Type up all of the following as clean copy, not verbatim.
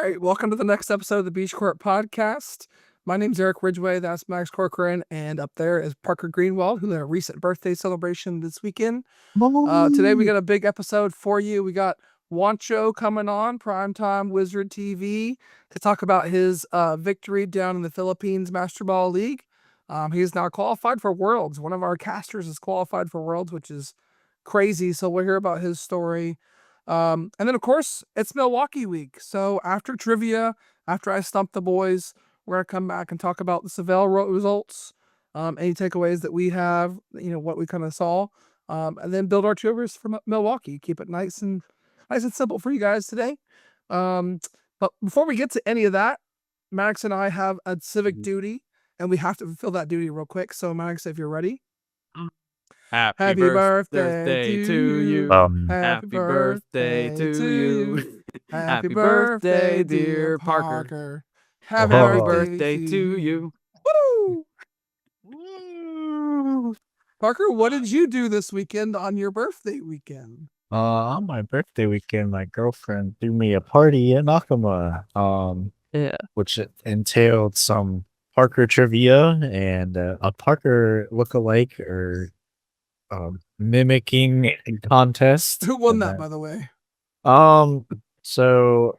right, welcome to the next episode of the Beach Court Podcast. My name's Eric Ridgway, that's Max Corcoran, and up there is Parker Greenwald, who had a recent birthday celebration this weekend. Today we got a big episode for you. We got Wancho coming on, Primetime Wizard TV, to talk about his victory down in the Philippines Master Ball League. He's now qualified for Worlds. One of our casters is qualified for Worlds, which is crazy, so we'll hear about his story. And then, of course, it's Milwaukee week. So after trivia, after I stump the boys, we're going to come back and talk about the Seville results, any takeaways that we have, what we kind of saw, and then build our triggers for Milwaukee. Keep it nice and simple for you guys today. But before we get to any of that, Max and I have a civic duty, and we have to fulfill that duty real quick. So, Max, if you're ready. Happy birthday to you. Happy birthday to you. Happy birthday, dear Parker. Happy birthday to you. Woo! Parker, what did you do this weekend on your birthday weekend? On my birthday weekend, my girlfriend threw me a party in Nakama, which entailed some Parker trivia and a Parker lookalike or mimicking contest. Who won that, by the way? So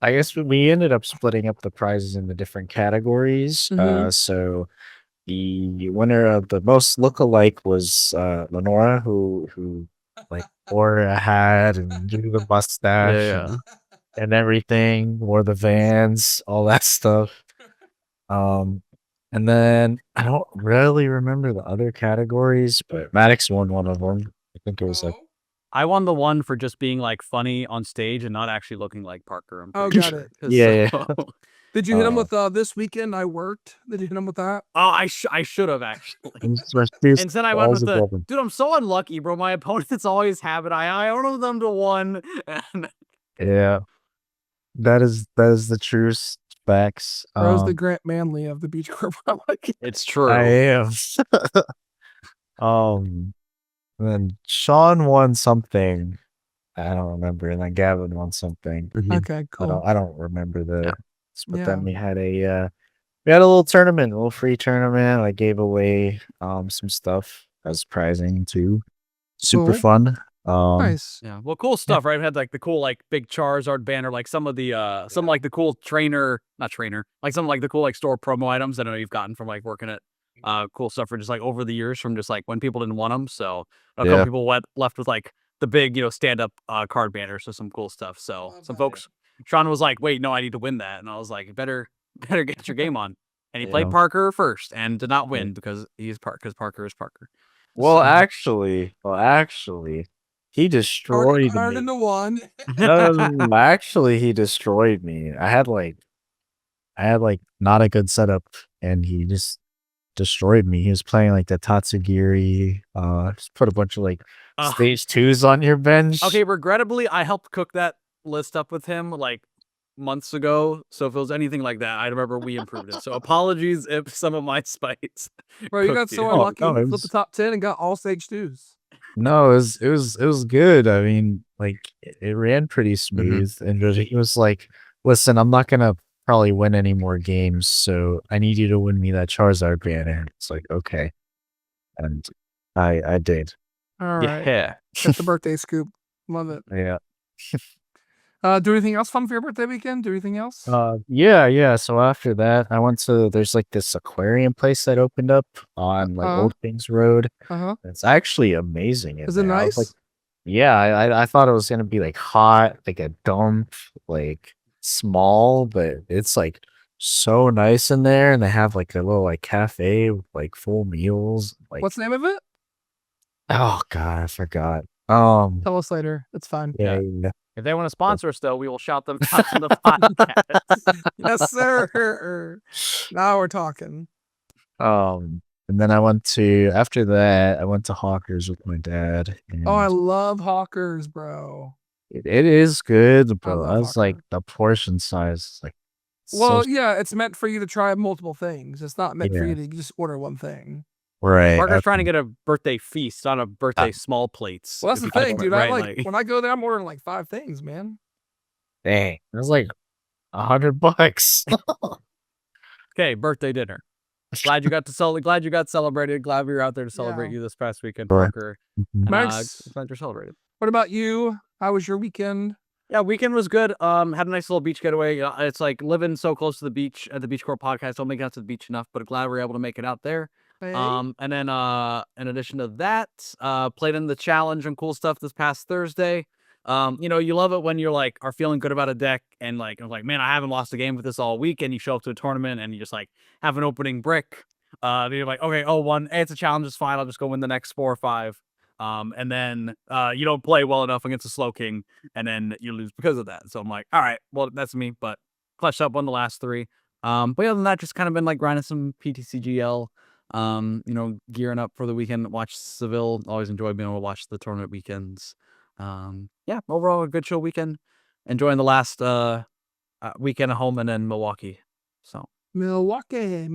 I guess we ended up splitting up the prizes into different categories. So the winner of the most lookalike was Lenora, who like wore a hat and drew the mustache and everything, wore the Vans, all that stuff. And then I don't really remember the other categories, but Maddox won one of them. I think it was like I won the one for just being like funny on stage and not actually looking like Parker. Got it. Yeah. Did you hit him with this weekend I worked? Did you hit him with that? Oh, I should have actually. And then I went with dude, I'm so unlucky, bro. My opponents always have it. I ordered them to one. Yeah. That is the true facts. Bro's the Grant Manley of the Beach Court. It's true. I am. And then Sean won something. I don't remember. And then Gavin won something. Okay, cool. I don't remember but then we had a little tournament, a little free tournament. I gave away some stuff as prizing too. Super fun. Nice. Yeah. Well, cool stuff, right? We had like the cool like big Charizard banner, like some of the like the cool like some like the cool like store promo items that I know you've gotten from like working at cool stuff for just like over the years from just like when people didn't want them. So a couple people left with like the big, stand up card banner. So some cool stuff. So some folks, Sean was like, wait, no, I need to win that. And I was like, better get your game on. And he played Parker first and did not win because Parker is Parker. Well, actually, he destroyed me. Into one. No, actually, he destroyed me. I had like not a good setup, and he just destroyed me. He was playing like the Tatsugiri. Just put a bunch of like stage 2s on your bench. Okay, regrettably, I helped cook that list up with him like months ago. So if it was anything like that, I remember we improved it. So apologies if some of my spites. Bro, you got so unlucky. You flipped the top 10 and got all stage 2s. No, it was good. I mean, like it ran pretty smooth, and he was like, "Listen, I'm not gonna probably win any more games, so I need you to win me that Charizard banner." It's like, okay, and I did. All right, yeah, that's the birthday scoop. Love it. Yeah. Do anything else fun for your birthday weekend? Do anything else? Yeah. So after that, I went to there's like this aquarium place that opened up on like Old Kings Road. It's actually amazing. Is it nice? I thought it was gonna be like hot, like a dump, like small, but it's like so nice in there, and they have like a little like cafe with like full meals. Like, what's the name of it? Oh God, I forgot. Tell us later. It's fine. Yeah. If they want to sponsor us, though, we will shout them out on the podcast. Yes, sir. Now we're talking. And then after that, I went to Hawkers with my dad. I love Hawkers, bro. It is good, but I was like the portion size, like. It's meant for you to try multiple things. It's not meant for you to just order one thing. Right. Parker's trying to get a birthday feast, not a birthday small plates. Well, that's the thing, dude. When I go there, I'm ordering like 5 things, man. Dang. It was like $100. Okay, birthday dinner. Glad you got celebrated. Glad we were out there to celebrate you this past weekend, Sure. Parker. And, Max, glad you're celebrated. what about you? How was your weekend? Yeah, weekend was good. Had a nice little beach getaway. It's like living so close to the beach at the Beach Court podcast. Don't make it out to the beach enough, but glad we were able to make it out there. Hey? And then in addition to that, played in the challenge and cool stuff this past Thursday. You love it when you're like are feeling good about a deck and like I'm like, man, I haven't lost a game with this all week, and you show up to a tournament and you just like have an opening brick. Then you're like, okay, 0-1, hey, it's a challenge, it's fine. I'll just go win the next 4 or 5. And then you don't play well enough against a slow king, and then you lose because of that. So I'm like, all right, well, that's me, but clutched up, won the last 3. But other than that, just kind of been like grinding some PTCGL, gearing up for the weekend. Watch Seville. Always enjoy being able to watch the tournament weekends. Yeah, overall a good chill weekend. Enjoying the last weekend at home and then Milwaukee. So Milwaukee.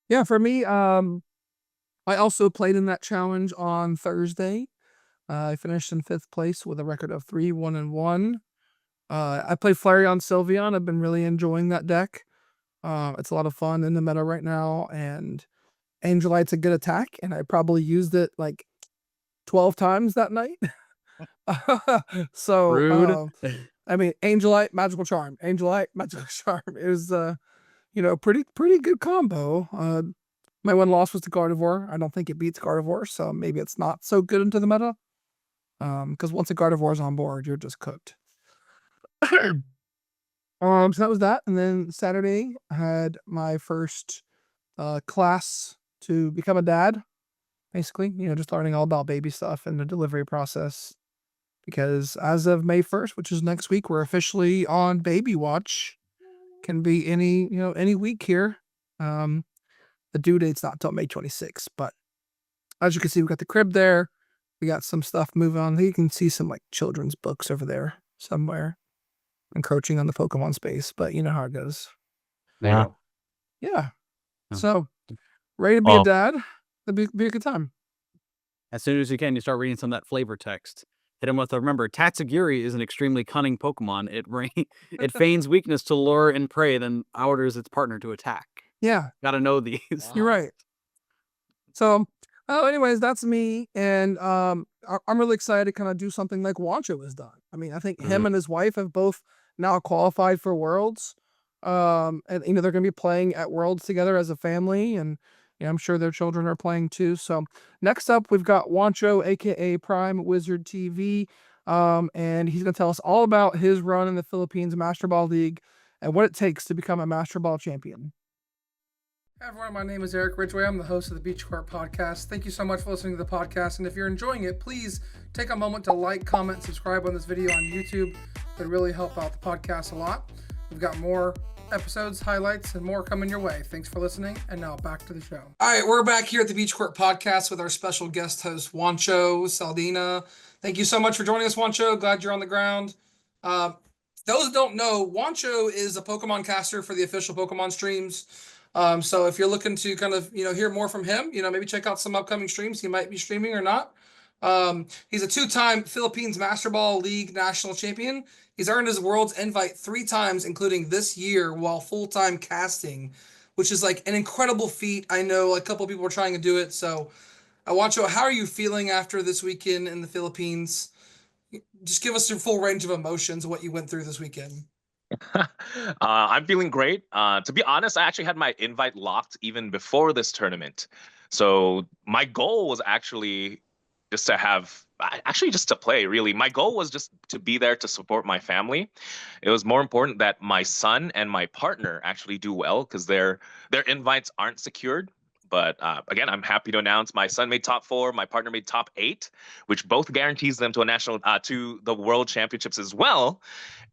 Yeah, for me, I also played in that challenge on Thursday. I finished in 5th place with a record of 3-1-1. I played Flareon Sylveon. I've been really enjoying that deck. It's a lot of fun in the meta right now, and Angelite's a good attack, and I probably used it like 12 times that night. So, rude. I mean, Angelite, Magical Charm. Angelite, Magical Charm. It was, pretty good combo. My one loss was to Gardevoir. I don't think it beats Gardevoir, so maybe it's not so good into the meta. Because once a Gardevoir's on board, you're just cooked. So that was that. And then Saturday, I had my first class to become a dad. Basically, just learning all about baby stuff and the delivery process. Because as of May 1st, which is next week, we're officially on baby watch. Can be any week here. The due date's not until May 26th, but as you can see, we got the crib there. We got some stuff moving on. You can see some like children's books over there somewhere, encroaching on the Pokemon space, but you know how it goes. Yeah. Yeah. Oh. So, ready to be a dad? That'd be a good time. As soon as you can, you start reading some of that flavor text. Hit him with remember, Tatsugiri is an extremely cunning Pokemon. It feigns weakness to lure and prey, then orders its partner to attack. Yeah. Gotta know these. You're right. So, anyways, that's me. And I'm really excited to kind of do something like Wancho has done. I mean, I think him and his wife have both now qualified for Worlds. And, they're going to be playing at Worlds together as a family. And I'm sure their children are playing too. So, next up, we've got Wancho, a.k.a. Prime Wizard TV. And he's going to tell us all about his run in the Philippines Master Ball League and what it takes to become a Master Ball champion. Hi everyone, my name is Eric Ridgway. I'm the host of the Beach Court Podcast. Thank you so much for listening to the podcast. And if you're enjoying it, please take a moment to like, comment, and subscribe on this video on YouTube. It really help out the podcast a lot. We've got more episodes, highlights, and more coming your way. Thanks for listening. And now back to the show. All right, we're back here at the Beach Court Podcast with our special guest host, Juancho Saldana. Thank you so much for joining us, Wancho. Glad you're on the ground. Those who don't know, Wancho is a Pokemon caster for the official Pokemon streams. So if you're looking to kind of, hear more from him, maybe check out some upcoming streams he might be streaming or not. He's a 2-time Philippines Master Ball League national champion. He's earned his World's invite 3 times, including this year while full-time casting, which is like an incredible feat. I know a couple of people are trying to do it. So Wancho, how are you feeling after this weekend in the Philippines? Just give us your full range of emotions of what you went through this weekend. I'm feeling great. To be honest, I actually had my invite locked even before this tournament. So my goal was actually just to play, really. My goal was just to be there to support my family. It was more important that my son and my partner actually do well because their invites aren't secured. But again, I'm happy to announce my son made top 4, my partner made top 8, which both guarantees them to the World Championships as well.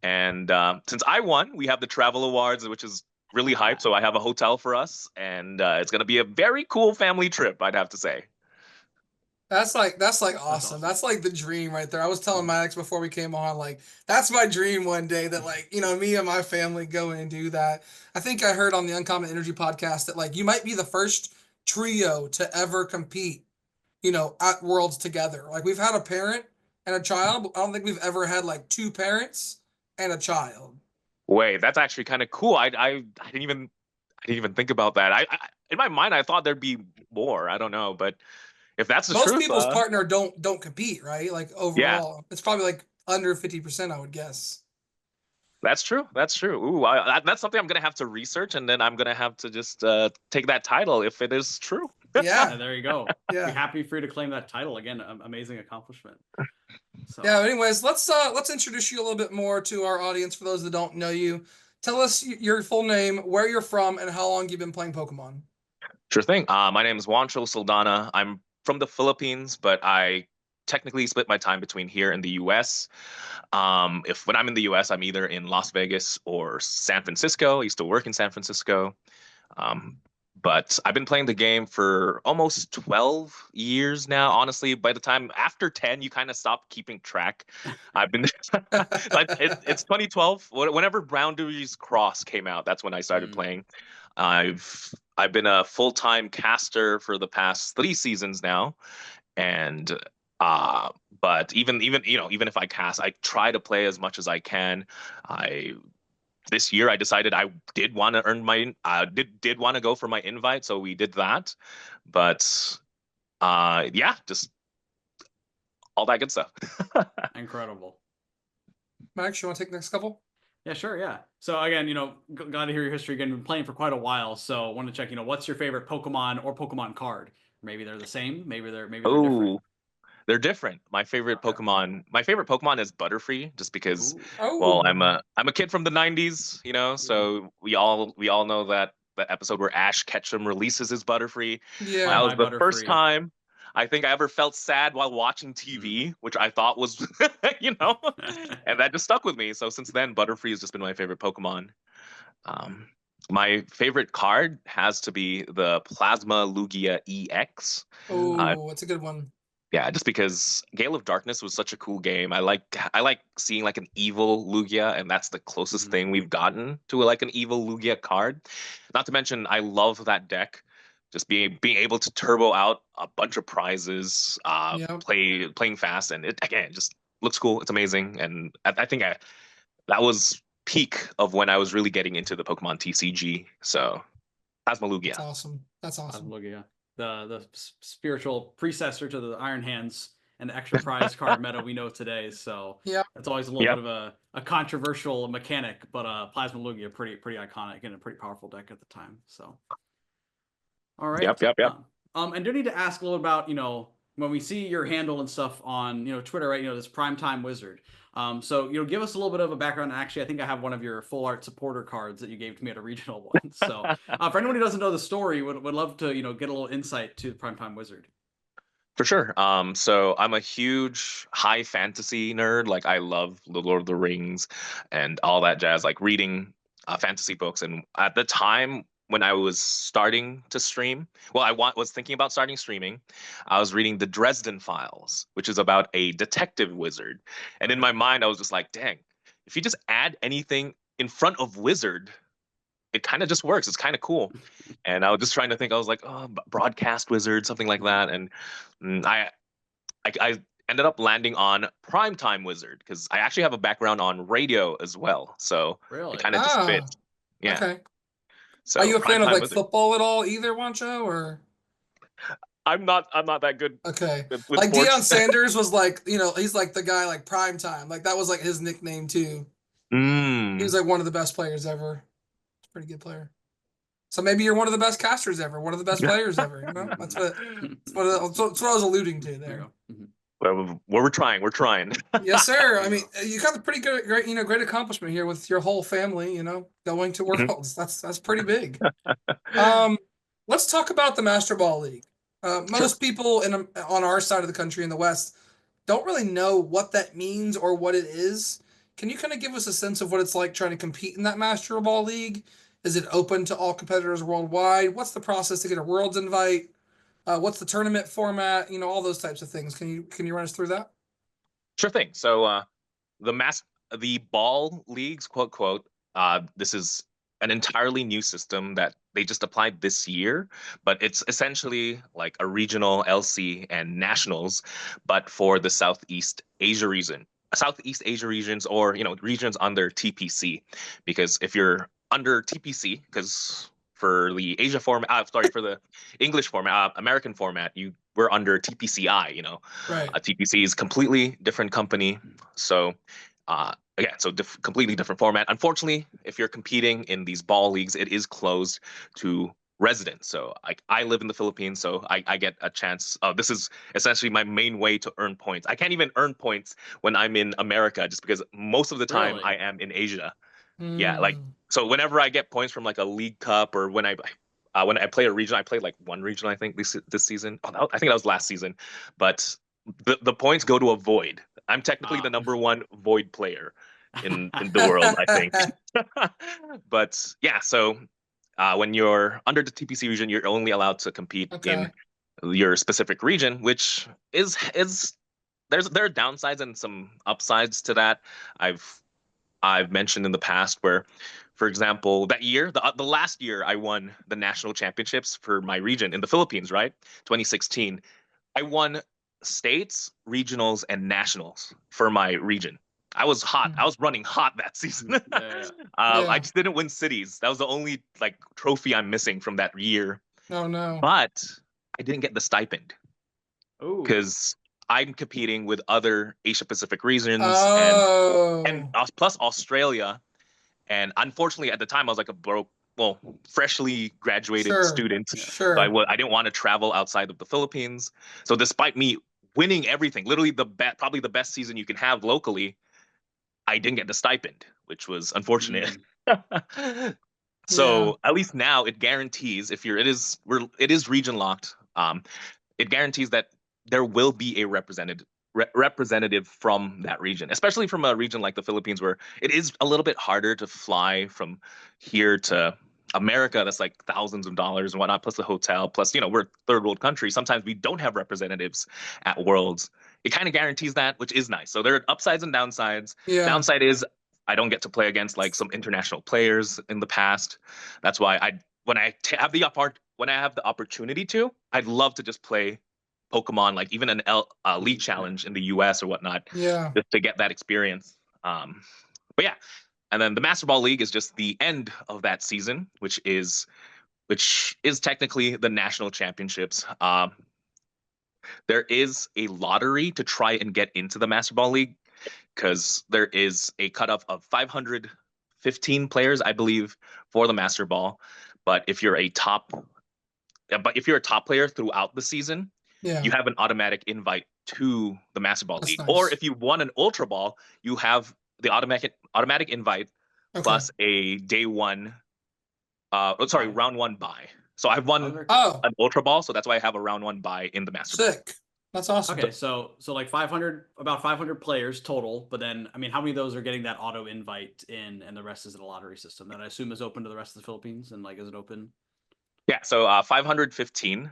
And since I won, we have the travel awards, which is really hyped. So I have a hotel for us, and it's going to be a very cool family trip, I'd have to say. That's awesome. That's like the dream right there. I was telling Maddox before we came on, like, that's my dream one day that, like, me and my family go and do that. I think I heard on the Uncommon Energy podcast that, like, you might be the first trio to ever compete, at Worlds together. Like, we've had a parent and a child, but I don't think we've ever had, like, 2 parents and a child. Wait, that's actually kind of cool. I didn't even think about that. In my mind I thought there'd be more. I don't know, but if that's the Most truth, people's partner don't compete, right? Like yeah, overall, it's probably like under 50%, I would guess. that's true. That's true. Ooh, that's something I'm gonna have to research, and then I'm gonna have to just take that title if it is true. Yeah, And there you go. Be yeah, happy for you to claim that title again. Amazing accomplishment. So yeah. Anyways, let's introduce you a little bit more to our audience for those that don't know you. Tell us your full name, where you're from, and how long you've been playing Pokemon. Sure thing. My name is Juancho Saldana. I'm from the Philippines, but I technically split my time between here and the U.S. If when I'm in the U.S., I'm either in Las Vegas or San Francisco. I used to work in San Francisco. Um, but I've been playing the game for almost 12 years now. Honestly, by the time after 10, you kind of stop keeping track. I've been it's 2012. Whenever Boundaries Cross came out, that's when I started playing. I've been a full-time caster for the past 3 seasons now, and uh but even if I cast, I try to play as much as I can. I This year I decided I did want to earn my did want to go for my invite, so we did that. But yeah, just all that good stuff. incredible. Max, you want to take the next couple? Yeah, sure. Yeah. So again, got to hear your history again. Been playing for quite a while, so want to check. What's your favorite Pokemon or Pokemon card? Maybe they're the same. Maybe they're different. Oh, they're different. My favorite Okay. Pokemon is Butterfree, just because, Ooh. well, Oh, I'm a kid from the 90s, so we all know that the episode where Ash Ketchum releases his Butterfree. yeah. That was My the first Butterfree. time I think I ever felt sad while watching TV, which I thought was, and that just stuck with me. So since then, Butterfree has just been my favorite Pokemon. Um, my favorite card has to be the Plasma Lugia EX. Oh, it's a good one. Yeah, just because Gale of Darkness was such a cool game. I like seeing like an evil Lugia, and that's the closest thing we've gotten to like an evil Lugia card. Not to mention, I love that deck. Just being able to turbo out a bunch of prizes, Yeah. playing fast, and it again just looks cool. It's amazing, and I think that was peak of when I was really getting into the Pokemon TCG. So Plasma That's Lugia. awesome. That's awesome. Lugia, the spiritual predecessor to the Iron Hands and the extra prize card meta we know today. So Yeah. it's always a little Yep. bit of a controversial mechanic, but Plasma Lugia pretty iconic and a pretty powerful deck at the time. So all right. Yep. And do need to ask a little about when we see your handle and stuff on Twitter, right? This Primetime Wizard. So give us a little bit of a background. Actually, I think I have one of your full art supporter cards that you gave to me at a regional one. So for anyone who doesn't know the story, would love to get a little insight to the Primetime Wizard. For sure. So I'm a huge high fantasy nerd. Like I love the Lord of the Rings and all that jazz, like reading fantasy books. And at the time when I was starting to stream, well, was thinking about starting streaming. I was reading the Dresden Files, which is about a detective wizard. And in my mind, I was just like, dang, if you just add anything in front of wizard, it kind of just works. It's kind of cool. And I was just trying to think. I was like, oh, broadcast wizard, something like that. And I ended up landing on Primetime Wizard because I actually have a background on radio as well. So Really? it kind of just fits. Yeah. Okay. So Are you a fan of Primetime like Wizard. football at all either, Wancho? Or I'm not that good okay. with Like Deion sports. Sanders was like, he's like the guy like prime time. Like that was like his nickname too. He was like one of the best players ever. Pretty good player. So maybe you're one of the best casters ever, one of the best players ever. That's what I was alluding to there. Well, we're trying. We're trying. Yes, sir. I mean, you got a pretty good, great accomplishment here with your whole family. Going to Worlds. That's pretty big. Let's talk about the Master Ball League. Most people on our side of the country in the West don't really know what that means or what it is. Can you kind of give us a sense of what it's like trying to compete in that Master Ball League? Is it open to all competitors worldwide? What's the process to get a Worlds invite? What's the tournament format? All those types of things. Can you run us through that? Sure thing. So the ball leagues, quote quote, this is an entirely new system that they just applied this year, but it's essentially like a regional LC and nationals, but for the Southeast Asia region. Southeast Asia regions, or regions under TPC, because if you're under TPC, because for the Asia format, sorry, for the English format, American format, we're under TPCI. Right. TPC is completely different company, so again, so completely different format. Unfortunately, if you're competing in these ball leagues, it is closed to residents. So I live in the Philippines, so I get a chance. This is essentially my main way to earn points. I can't even earn points when I'm in America, just because most of the time Really? I am in Asia. Yeah, so whenever I get points from like a league cup, or when I play a region, I played like one region I think this season. I think that was last season, but the points go to a void. I'm technically the number one void player in the world, I think. But yeah, so when you're under the TPC region, you're only allowed to compete in your specific region, which is there are downsides and some upsides to that. I've mentioned in the past where, for example, that year, the last year I won the national championships for my region in the Philippines, right? 2016. I won states, regionals, and nationals for my region. I was hot. I was running hot that season. I just didn't win cities. That was the only like trophy I'm missing from that year. Oh no. But I didn't get the stipend Oh. because I'm competing with other Asia Pacific regions and plus Australia. And unfortunately, at the time, I was like freshly graduated student. Sure. So I didn't want to travel outside of the Philippines. So despite me winning everything, literally probably the best season you can have locally, I didn't get the stipend, which was unfortunate. So at least now it guarantees, it is region locked. It guarantees that there will be a representative from that region, especially from a region like the Philippines, where it is a little bit harder to fly from here to America. That's like thousands of dollars and whatnot, plus the hotel, plus we're a third world country. Sometimes we don't have representatives at Worlds. It kind of guarantees that, which is nice. So there are upsides and downsides. Downside is I don't get to play against like some international players in the past. That's why when I have the opportunity to, I'd love to just play Pokemon, like even an League Challenge in the US or whatnot, just to get that experience. But yeah, and then the Master Ball League is just the end of that season, which is technically the national championships. There is a lottery to try and get into the Master Ball League, because there is a cutoff of 515 players, I believe, for the Master Ball. But if you're a top player throughout the season, you have an automatic invite to the Master Ball League. Nice. Or if you won an Ultra Ball, you have the automatic invite plus a day one, round one bye. So I've won an Ultra Ball, so that's why I have a round one bye in the Master Ball. Sick. That's awesome. Okay, so like about 500 players total, but then I mean, how many of those are getting that auto invite in, and the rest is in a lottery system that I assume is open to the rest of the Philippines, and like, is it open? Yeah, so 515.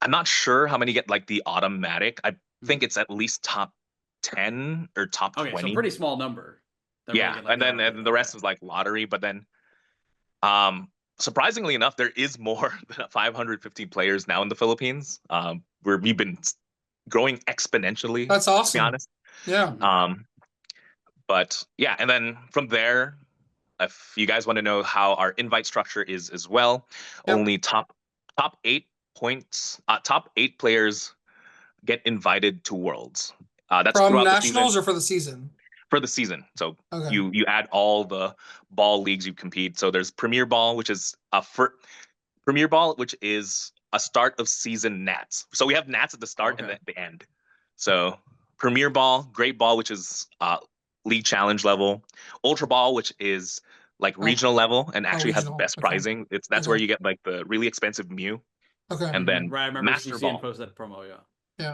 I'm not sure how many get like the automatic. I think it's at least top 10 or top 20. Okay, so pretty small number. Yeah, really and then the rest is like lottery. But then, surprisingly enough, there is more than 515 players now in the Philippines. We've been growing exponentially. That's awesome. To be honest. Yeah. But yeah, and then from there, if you guys want to know how our invite structure is as well, only top 8 points, top 8 players get invited to Worlds. That's from nationals or for the season? For the season. So you add all the ball leagues you compete. So there's Premier Ball, which is a start of season Nats. So we have Nats at the start and at the end. So Premier Ball, Great Ball, which is League Challenge level, Ultra Ball, which is like regional level and actually has the best pricing. That's where you get like the really expensive Mew. And then I remember Master Ball posted that promo.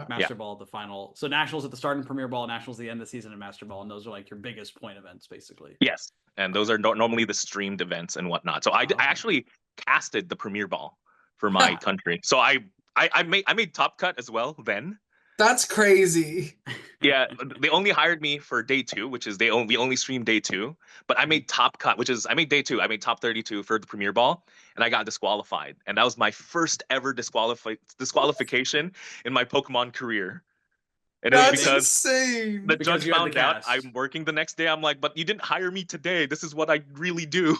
Master Ball, the final. So nationals at the start and Premier Ball, nationals at the end of the season, and Master Ball, and those are like your biggest point events, basically. Yes, and those are normally the streamed events and whatnot. So I actually casted the Premier Ball for my country. So I made Top Cut as well then. That's crazy. Yeah, they only hired me for day 2, which is we only streamed day 2. But I made Top Cut, which is I made day 2. I made top 32 for the Premier Ball, and I got disqualified. And that was my first ever disqualification in my Pokemon career. And it was That's because insane. the Because judge you had to found out cast. I'm working the next day. I'm like, but you didn't hire me today. This is what I really do.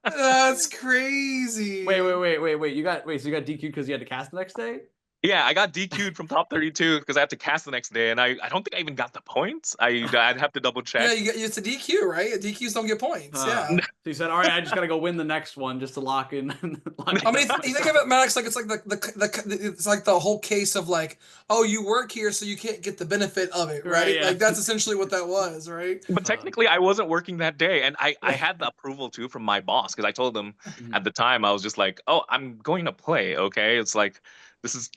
That's crazy. Wait. So you got DQ'd because you had to cast the next day? Yeah, I got DQ'd from top 32 because I had to cast the next day, and I don't think I even got the points. I'd have to double check. Yeah, it's a DQ, right? DQs don't get points. Yeah. So you said, all right, I just got to go win the next one just to lock in. I mean, you think of it, Max, like it's like it's like the whole case of like, oh, you work here, so you can't get the benefit of it, right? Right, yeah. Like that's essentially what that was, right? But technically, I wasn't working that day, and I had the approval too from my boss because I told him at the time I was just like, "Oh, I'm going to play." Okay, it's like this is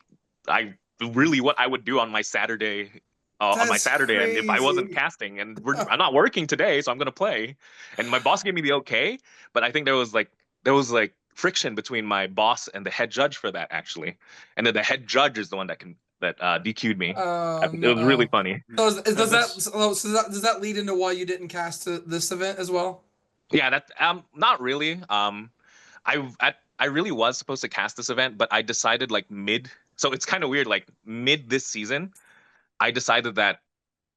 really what I would do on my Saturday. That's And if I wasn't crazy. casting, and I'm not working today, so I'm gonna play. And my boss gave me the okay, but I think there was like friction between my boss and the head judge for that actually, and then the head judge is the one that DQ'd me. It was really No. funny. So does that lead into why you didn't cast this event as well? Yeah, that not really. I really was supposed to cast this event, but I decided like mid. So it's kind of weird. Like mid this season, I decided that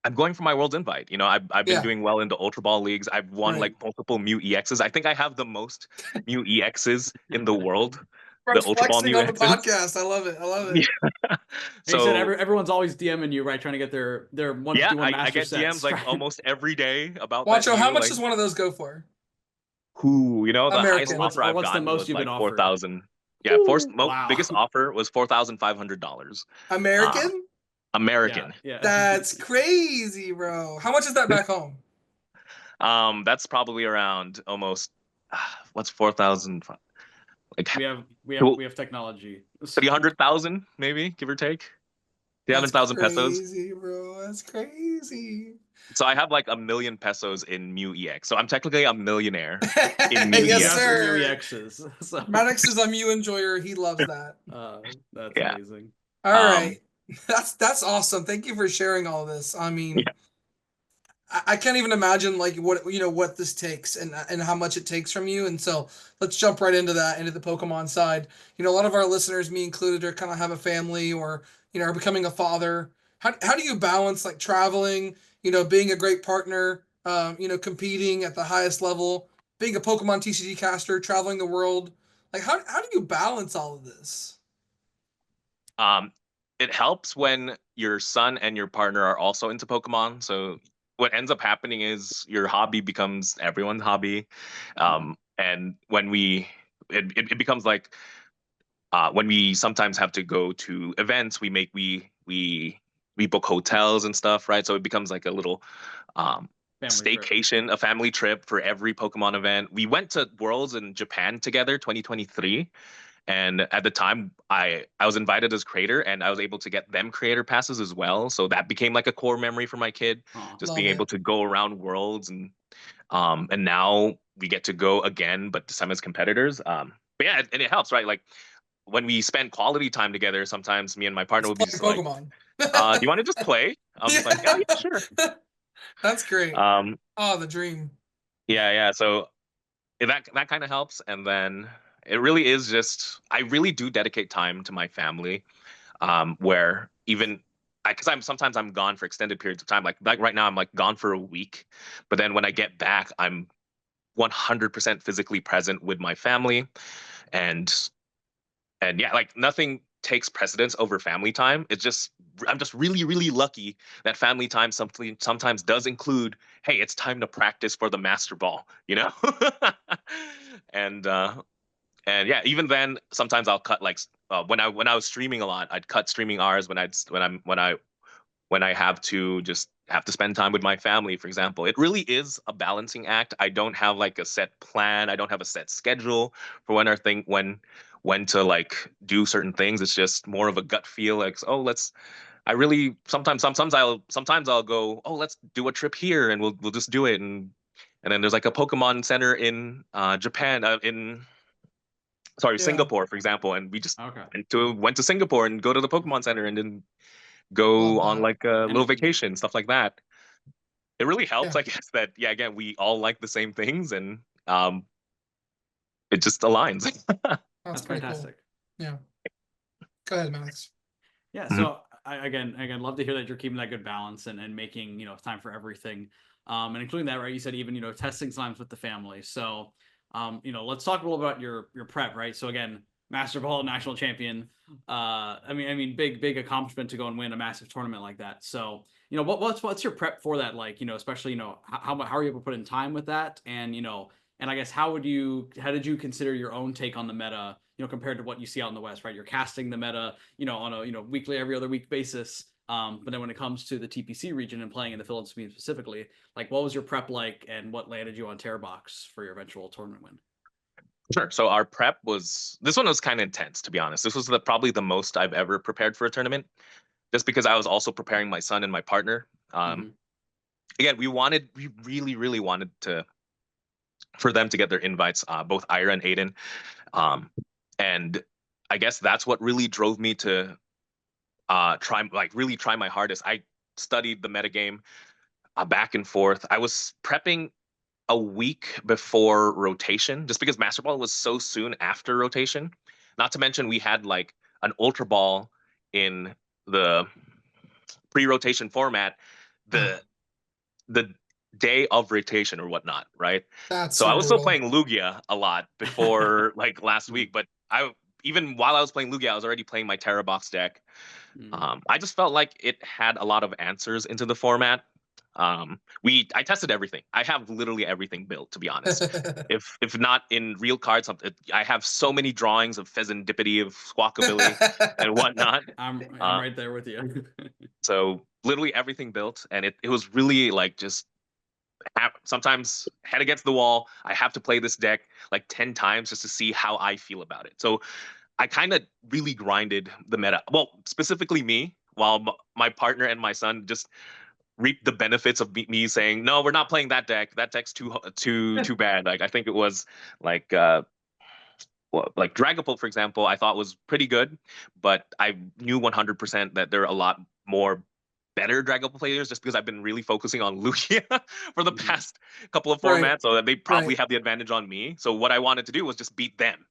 I'm going for my world's invite. You know, I've been Yeah. doing well in the Ultra Ball leagues. I've won Right. like multiple Mu EXs. I think I have the most Mu EXs in the world. Bro, The Ultra Ball flexing Mu on the EXs. podcast. I love it. I love it. Yeah. So, you So said everyone's always DMing you, right? Trying to get their 151 I master get sets. DMs like right? almost every day about Wancho, that. how Mu, much like, does one of those go for? the highest American. offer I've What's the gotten most was you've like been offered? 4,000. Yeah, Wow. biggest offer was $4,500. American? American. Yeah. That's crazy, bro. How much is that back home? That's probably around almost what's 4,000? Like We have technology. 300,000 maybe, give or take. 300,000 pesos. Crazy, bro. That's crazy. So I have like 1,000,000 pesos in Mu EX. So I'm technically a millionaire in Mu Yes, EX. sir. EXs. So, Maddox is a Mew enjoyer. He loves that. that's Yeah. amazing. All right. That's awesome. Thank you for sharing all this. I mean, Yeah. I can't even imagine like what this takes and how much it takes from you. And so let's jump right into that, into the Pokemon side. A lot of our listeners, me included, are kind of have a family or are becoming a father. How do you balance like traveling, being a great partner, competing at the highest level, being a Pokemon TCG caster, traveling the world? Like how do you balance all of this? It helps when your son and your partner are also into Pokemon. So what ends up happening is your hobby becomes everyone's hobby. And when it becomes like when we sometimes have to go to events, we book hotels and stuff, right? So it becomes like a little staycation, a family trip for every Pokemon event. We went to Worlds in Japan together, 2023. And at the time, I was invited as creator, and I was able to get them creator passes as well. So that became like a core memory for my kid, just being able to go around Worlds, and now we get to go again, but this time as competitors. But yeah, and it helps, right? Like when we spend quality time together, sometimes me and my partner would be just Pokemon. like, "Do you want to just play?" I'm just like, "Oh yeah, sure." That's great. Oh, the dream. Yeah. So that kind of helps, and then it really is just I really do dedicate time to my family, where even because sometimes I'm gone for extended periods of time. Like right now, I'm like gone for a week, but then when I get back, I'm 100% physically present with my family, and yeah, like nothing takes precedence over family time. I'm just really really lucky that family time sometimes does include, hey, it's time to practice for the master ball, and yeah, even then sometimes I'll cut like when I was streaming a lot, I'd cut streaming hours when I have to spend time with my family, for example. It really is a balancing act. I don't have like a set plan. I don't have a set schedule for when to like do certain things. It's just more of a gut feel. Like, oh, I really sometimes I'll go, oh, let's do a trip here, and we'll just do it. And then there's like a Pokemon Center in Japan, Singapore, for example, and we just went to Singapore and go to the Pokemon Center and then go on like a little vacation, stuff like that. It really helps, I guess, that again, we all like the same things, and it just aligns. That's fantastic. cool. Yeah. Go ahead, Max. Yeah. So again, love to hear that you're keeping that good balance and making, you know, time for everything. And including that, right? You said even, you know, testing times with the family. So, you know, let's talk a little about your prep, right? So again, Master Ball national champion. I mean, big accomplishment to go and win a massive tournament like that. So, you know, what's your prep for that like? You know, especially, you know, how are you able to put in time with that? And you know, and I guess how did you consider your own take on the meta? You know, compared to what you see out in the West, right? You're casting the meta, you know, on a, you know, weekly, every other week basis. But then when it comes to the TPC region and playing in the Philippines specifically, like what was your prep like, and what landed you on Tera Box for your eventual tournament win? Sure. So our prep this one was kind of intense, to be honest. This was probably the most I've ever prepared for a tournament, just because I was also preparing my son and my partner. Again, we really, really wanted for them to get their invites, both Ira and Aiden. And I guess that's what really drove me to really try my hardest. I studied the metagame back and forth. I was prepping a week before rotation, just because Master Ball was so soon after rotation. Not to mention we had like an Ultra Ball in the pre-rotation format the day of rotation or whatnot, right? That's so I was still brutal. playing Lugia a lot before like last week, but even while I was playing Lugia, I was already playing my Tera Box deck. I just felt like it had a lot of answers into the format. I tested everything. I have literally everything built, to be honest. if not in real cards, I have so many drawings of Pheasantipity, of Squawkabilly, and whatnot. I'm right there with you. So literally everything built, and it was really like just sometimes head against the wall. I have to play this deck like 10 times just to see how I feel about it. So I kind of really grinded the meta. Well, specifically me, while my partner and my son just reaped the benefits of me saying, no, we're not playing that deck. That deck's too bad. Like I think it was like like Dragapult, for example, I thought was pretty good, but I knew 100% that there are a lot more better Dragapult players, just because I've been really focusing on Lugia for the past couple of formats, Right. so that they probably have the advantage on me. So what I wanted to do was just beat them,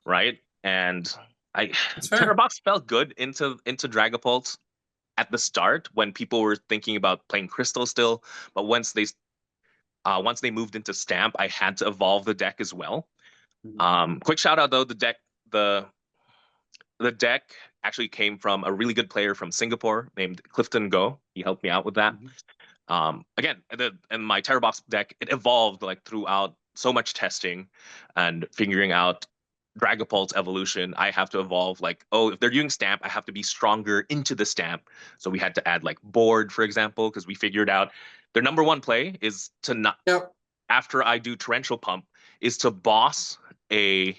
right? And Tera Box felt good into Dragapult at the start when people were thinking about playing Crystal still, but once they moved into Stamp, I had to evolve the deck as well. Quick shout out though, the deck actually came from a really good player from Singapore named Clifton Go. He helped me out with that. Again, and my Tera Box deck, it evolved like throughout so much testing and figuring out Dragapult's evolution. I have to evolve like, oh, if they're using Stamp, I have to be stronger into the Stamp. So we had to add like Board, for example, because we figured out their number one play is to not, after I do Torrential Pump, is to boss to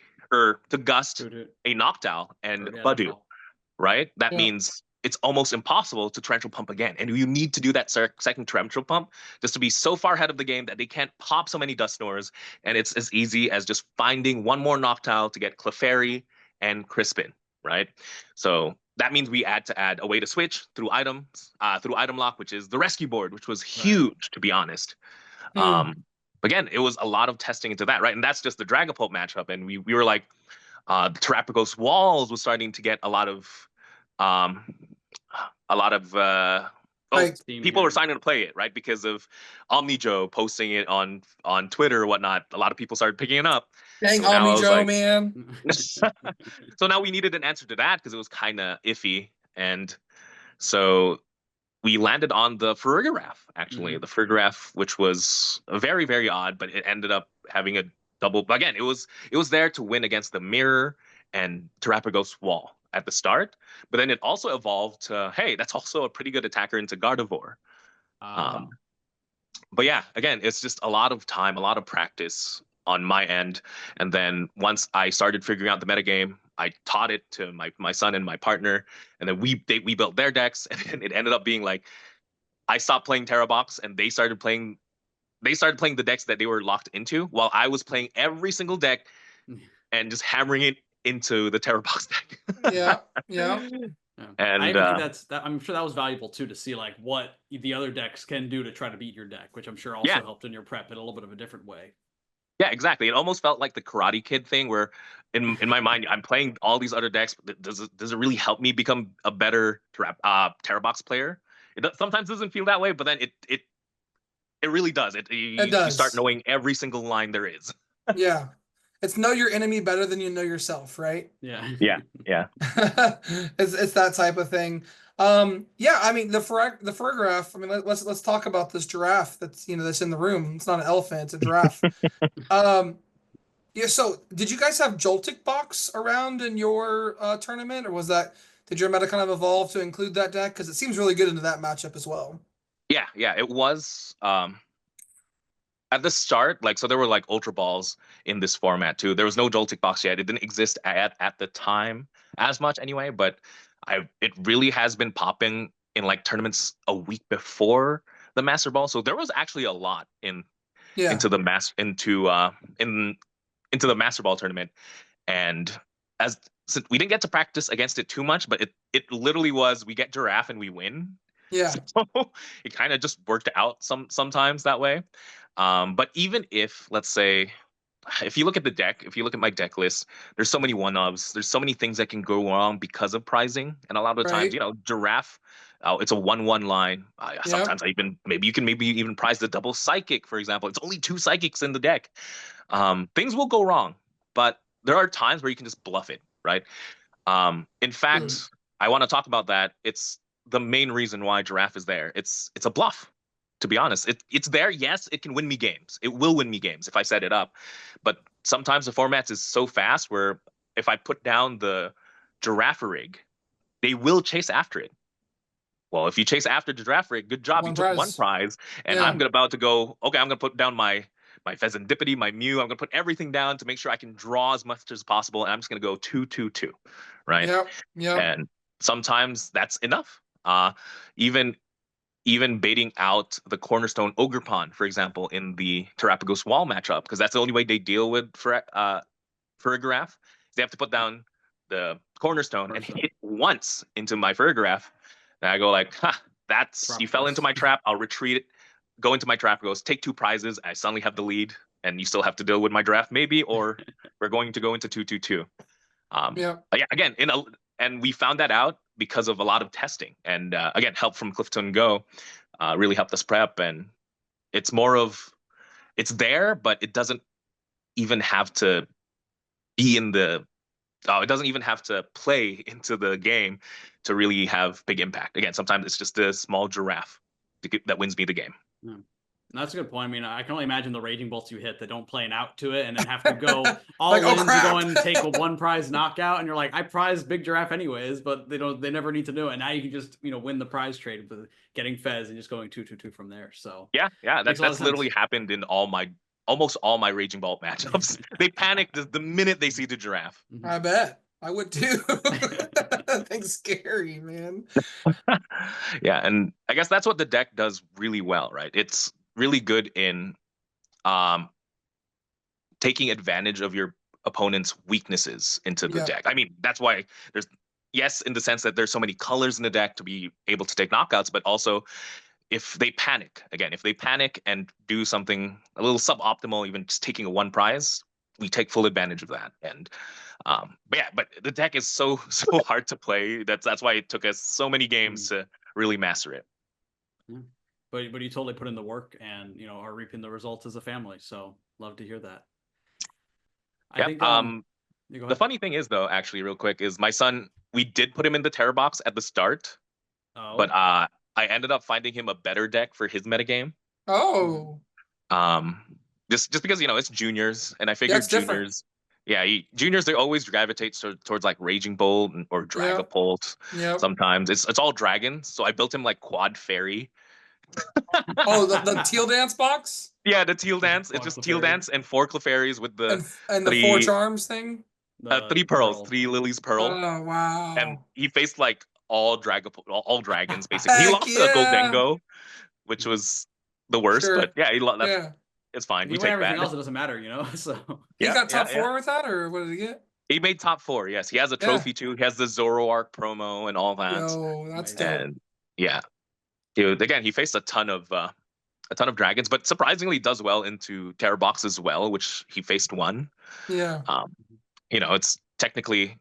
gust a Noctowl and Badu, right? That means it's almost impossible to Torrential Pump again. And you need to do that second Torrential Pump just to be so far ahead of the game that they can't pop so many Dusknoirs. And it's as easy as just finding one more Noctowl to get Clefairy and Crispin, right? So that means we had to add a way to switch through items, through item lock, which is the rescue board, which was huge, to be honest. Again, it was a lot of testing into that, right? And that's just the Dragapult matchup. And we were like, the Terrapagos Walls was starting to get a lot of people were starting to play it, right? Because of OmniJoe posting it on Twitter or whatnot. A lot of people started picking it up. Dang, so OmniJoe, man. So now we needed an answer to that because it was kind of iffy. And so we landed on the Farigiraf, actually. The Farigiraf, which was very, very odd, but it ended up having a double. Again, it was there to win against the Mirror and Terrapagos Wall at the start, but then it also evolved to, hey, that's also a pretty good attacker into Gardevoir. But yeah, again, it's just a lot of time, a lot of practice on my end. And then once I started figuring out the metagame, I taught it to my son and my partner, and then we built their decks, and it ended up being like I stopped playing Tera Box, and they started playing the decks that they were locked into, while I was playing every single deck and just hammering it into the Tera Box deck. Yeah. And I think I'm sure that was valuable too, to see like what the other decks can do to try to beat your deck, which I'm sure also helped in your prep in a little bit of a different way. Yeah, exactly. It almost felt like the Karate Kid thing, where in my mind I'm playing all these other decks. But does it really help me become a better Tera Box player? Sometimes doesn't feel that way, but then it really does. It You start does. knowing every single line there is. Yeah. It's know your enemy better than you know yourself, right? Yeah. Yeah, yeah. It's that type of thing. Yeah, I mean the photograph. I mean, let's talk about this giraffe that's that's in the room. It's not an elephant, it's a giraffe. Um, yeah. So, did you guys have Joltik box around in your tournament, or did your meta kind of evolve to include that deck? Because it seems really good into that matchup as well. Yeah, yeah. It was at the start, like, so there were like Ultra Balls in this format too. There was no Joltik box yet. It didn't exist at the time as much anyway, but it really has been popping in like tournaments a week before the Master Ball. So there was actually a lot Yeah. into the into the Master Ball tournament. And as since we didn't get to practice against it too much, but it literally was we get Giraffe and we win. Yeah. So it kind of just worked out sometimes that way. But even if, let's say, if you look at the deck, if you look at my deck list, there's so many one-ofs. There's so many things that can go wrong because of prizing. And a lot of the times, Right. Giraffe, it's a 1/1 line. Yep. Sometimes maybe you can even prize the double psychic, for example. It's only 2 psychics in the deck. Things will go wrong, but there are times where you can just bluff it, right? In fact, I want to talk about that. It's the main reason why Giraffe is there. It's a bluff. To be honest, it's there. Yes, it can win me games. It will win me games if I set it up. But sometimes the formats is so fast where if I put down the Giraffe rig, they will chase after it. Well, if you chase after the Giraffe rig, good job. You took one prize, and Yeah. I'm about to go. Okay, I'm gonna put down my Pheasantipity, my Mew. I'm gonna put everything down to make sure I can draw as much as possible, and I'm just gonna go 2/2/2, right? Yep. Yep. And sometimes that's enough. Even baiting out the Cornerstone Ogre Pawn, for example, in the Terapagos Wall matchup, because that's the only way they deal with for a Giraffe. They have to put down the Cornerstone and hit once into my Farigiraf. And I go like, ha, you fell into my trap. I'll retreat it, go into my Terapagos, take 2 prizes. I suddenly have the lead, and you still have to deal with my draft maybe, or we're going to go into 2/2/2. Yeah. But yeah, again, and we found that out because of a lot of testing, and again, help from Clifton Go really helped us prep. And it's it's there, but it doesn't even have to be it doesn't even have to play into the game to really have big impact. Again, sometimes it's just a small Giraffe that wins me the game. Yeah. That's a good point. I mean, I can only imagine the raging bolts you hit that don't play an out to it and then have to go all Like, oh, in to crap. go and take a 1 prize knockout. And you're like, I prized Big Giraffe anyways, but they never need to do it. And now you can just, win the prize trade with getting Fez and just going 2/2/2 from there. So yeah, makes a lot of that's literally sense. happened in almost all my Raging Bolt matchups. They panic the minute they see the Giraffe. I bet. I would too. That thing's scary, man. Yeah, and I guess that's what the deck does really well, right? It's really good in taking advantage of your opponent's weaknesses into the Yeah. deck. I mean, that's why there's yes, in the sense that there's so many colors in the deck to be able to take knockouts, but also if they panic and do something a little suboptimal, even just taking a 1 prize, we take full advantage of that. And but the deck is so hard to play. That's why it took us so many games to really master it. Yeah. But you totally put in the work and are reaping the results as a family. So love to hear that. I think the funny thing is, though, actually, real quick, is my son, we did put him in the Tera Box at the start, but I ended up finding him a better deck for his metagame. Oh. Just because it's juniors, and I figured juniors, juniors, they always gravitate towards like Raging Bolt or Dragapult. Yep. Sometimes it's all dragons, so I built him like Quad Fairy. Oh, the Teal Dance box? Yeah, the Teal Dance. It's just Teal Dance and 4 Clefairies with the and the 4 charms thing? 3 pearls, 3 Lilies Pearl. Oh, wow. And he faced like all dragons, basically. He lost to a Goldengo, which was the worst, but yeah, it's fine. We take everything that. else, it doesn't matter, So he got top 4 with that, or what did he get? He made top 4, yes. He has a trophy too. He has the Zoroark promo and all that. Yo, that's dope. And yeah. Again, he faced a ton of a ton of dragons, but surprisingly does well into Tera Box as well, which he faced one. Yeah. It's technically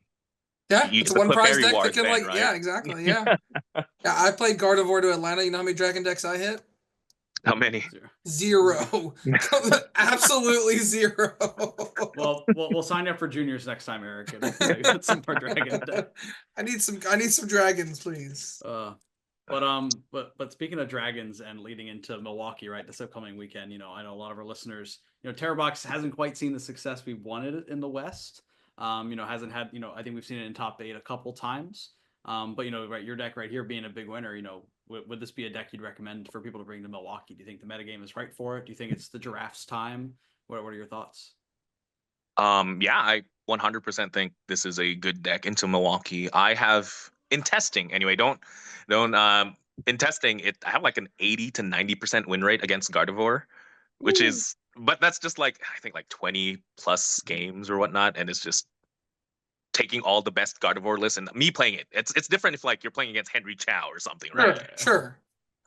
Yeah, it's a one prize deck that Wars can then, like right? yeah, exactly. Yeah. Yeah, I played Gardevoir to Atlanta. You know how many dragon decks I hit? How many? Zero. Absolutely zero. Well, we'll sign up for juniors next time, Eric. And get some more dragon deck. I need some dragons, please. But speaking of dragons and leading into Milwaukee, right, this upcoming weekend, I know a lot of our listeners, Tera Box hasn't quite seen the success we wanted in the West. Hasn't had, I think we've seen it in top 8 a couple times. But right, your deck right here being a big winner, would this be a deck you'd recommend for people to bring to Milwaukee? Do you think the metagame is right for it? Do you think it's the giraffe's time? What are your thoughts? Yeah, I 100% think this is a good deck into Milwaukee. I have in testing anyway. Don't in testing it. I have like an 80 to 90% win rate against Gardevoir, which is, but that's just like I think like 20 plus games or whatnot, and it's just taking all the best Gardevoir lists and me playing it. It's different if like you're playing against Henry Chow or something, right? Sure.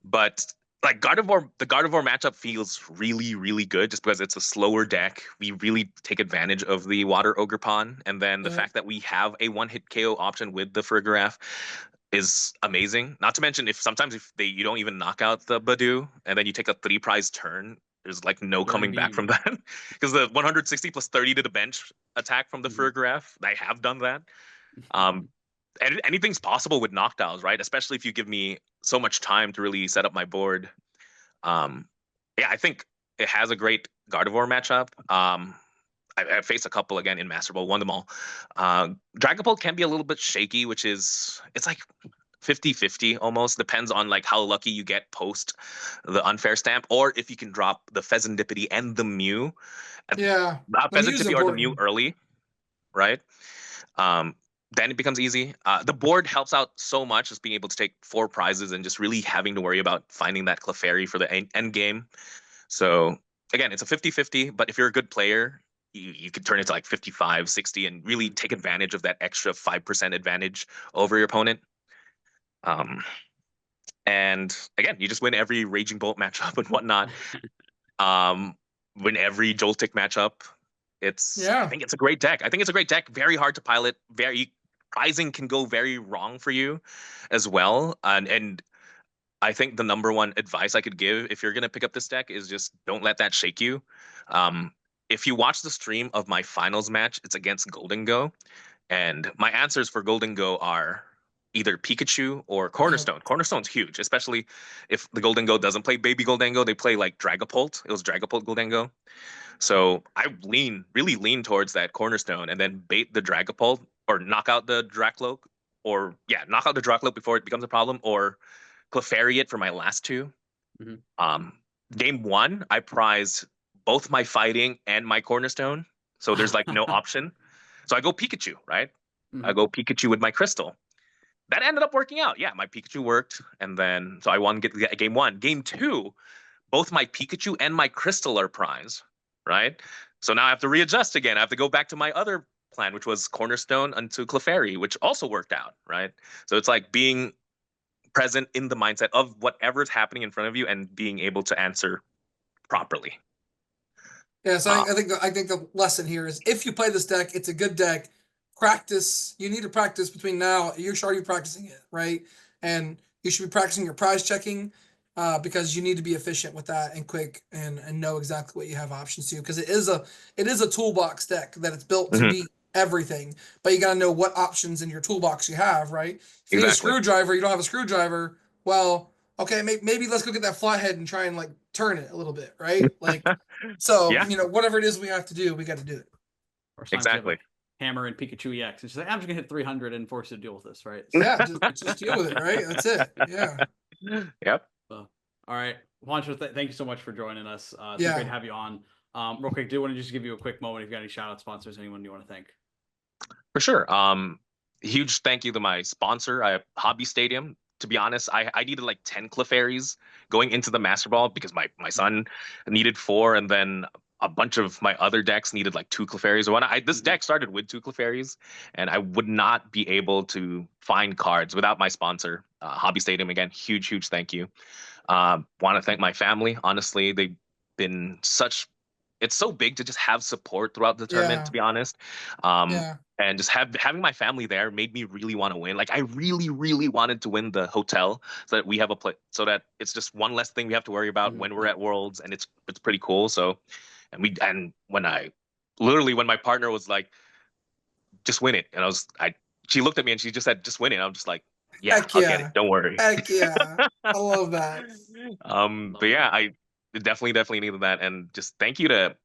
But like Gardevoir, the Gardevoir matchup feels really, really good just because it's a slower deck. We really take advantage of the Water Ogre Pawn, and then the fact that we have a one-hit KO option with the Farigiraf is amazing. Not to mention if you don't even knock out the Badoo, and then you take a 3-prize turn, there's like no coming back from that because the 160 plus 30 to the bench attack from the Farigiraf, I have done that. Anything's possible with knockdowns, right? Especially if you give me so much time to really set up my board. I think it has a great Gardevoir matchup. I faced a couple again in Master Ball, won them all. Dragapult can be a little bit shaky, it's like 50-50 almost. Depends on like how lucky you get post the unfair stamp, or if you can drop the Pheasantipity and the Mew. Yeah. Pheasantipity or the Mew early, right? Then it becomes easy. The board helps out so much, just being able to take 4 prizes and just really having to worry about finding that Clefairy for the end game. So again, it's a 50-50, but if you're a good player, you could turn it to like 55, 60 and really take advantage of that extra 5% advantage over your opponent. And again, you just win every Raging Bolt matchup and whatnot. Win every Joltik matchup. I think it's a great deck. Very hard to pilot. Pricing can go very wrong for you as well. And I think the number one advice I could give if you're gonna pick up this deck is just don't let that shake you. If you watch the stream of my finals match, it's against Golden Go, and my answers for Golden Go are either Pikachu or Cornerstone. Cornerstone's huge, especially if the Golden Go doesn't play Baby Goldengo, they play like Dragapult. It was Dragapult Goldengo. So I really lean towards that Cornerstone and then bait the Dragapult or knock out the Dracloak before it becomes a problem, or Clefairy it for my last 2. Game 1, I prize both my fighting and my Cornerstone. So there's like no option. So I go Pikachu, right? I go Pikachu with my Crystal. That ended up working out. Yeah, my Pikachu worked. And then, so I won game 1. Game 2, both my Pikachu and my Crystal are prize, right? So now I have to readjust again. I have to go back to my other plan, which was Cornerstone unto Clefairy, which also worked out, right? So it's like being present in the mindset of whatever's happening in front of you and being able to answer properly. Yeah, so I think the lesson here is if you play this deck, it's a good deck. Practice. You need to practice between now. You should already be practicing it, right? And you should be practicing your prize checking because you need to be efficient with that and quick and know exactly what you have options to, because it is a toolbox deck that it's built to beat everything, but you got to know what options in your toolbox you have, right? If you need a screwdriver, you don't have a screwdriver. Well, okay, maybe let's go get that flathead and try and like turn it a little bit, right? Like, so whatever it is we have to do, we got to do it. Exactly. Hammer and Pikachu EX. It's just like, I'm just gonna hit 300 and force you to deal with this, right? Yeah, just deal with it, right? That's it. Yeah. Yep. All right, Wancho, thank you so much for joining us. It's great to have you on. Real quick, do want to just give you a quick moment if you got any shout out sponsors, anyone you want to thank? For sure. Huge thank you to my sponsor, Hobby Stadium. To be honest, I needed like 10 Clefairies going into the Master Ball because my son needed 4, and then a bunch of my other decks needed like 2 Clefairies or whatnot. This deck started with 2 Clefairies, and I would not be able to find cards without my sponsor, Hobby Stadium. Again, huge thank you. Want to thank my family. Honestly, they've been such. It's so big to just have support throughout the tournament, Yeah. to be honest. Um, Yeah. and just having my family there made me really want to win. Like I really, really wanted to win the hotel so that we have a play, so that it's just one less thing we have to worry about when we're at Worlds, and it's pretty cool. So, and when I literally when my partner was like, just win it, and she looked at me and she just said, just win it. I'm just like, yeah, Heck I'll get it. yeah. Don't worry. Heck yeah. I love that. But yeah, I definitely needed that, and just thank you to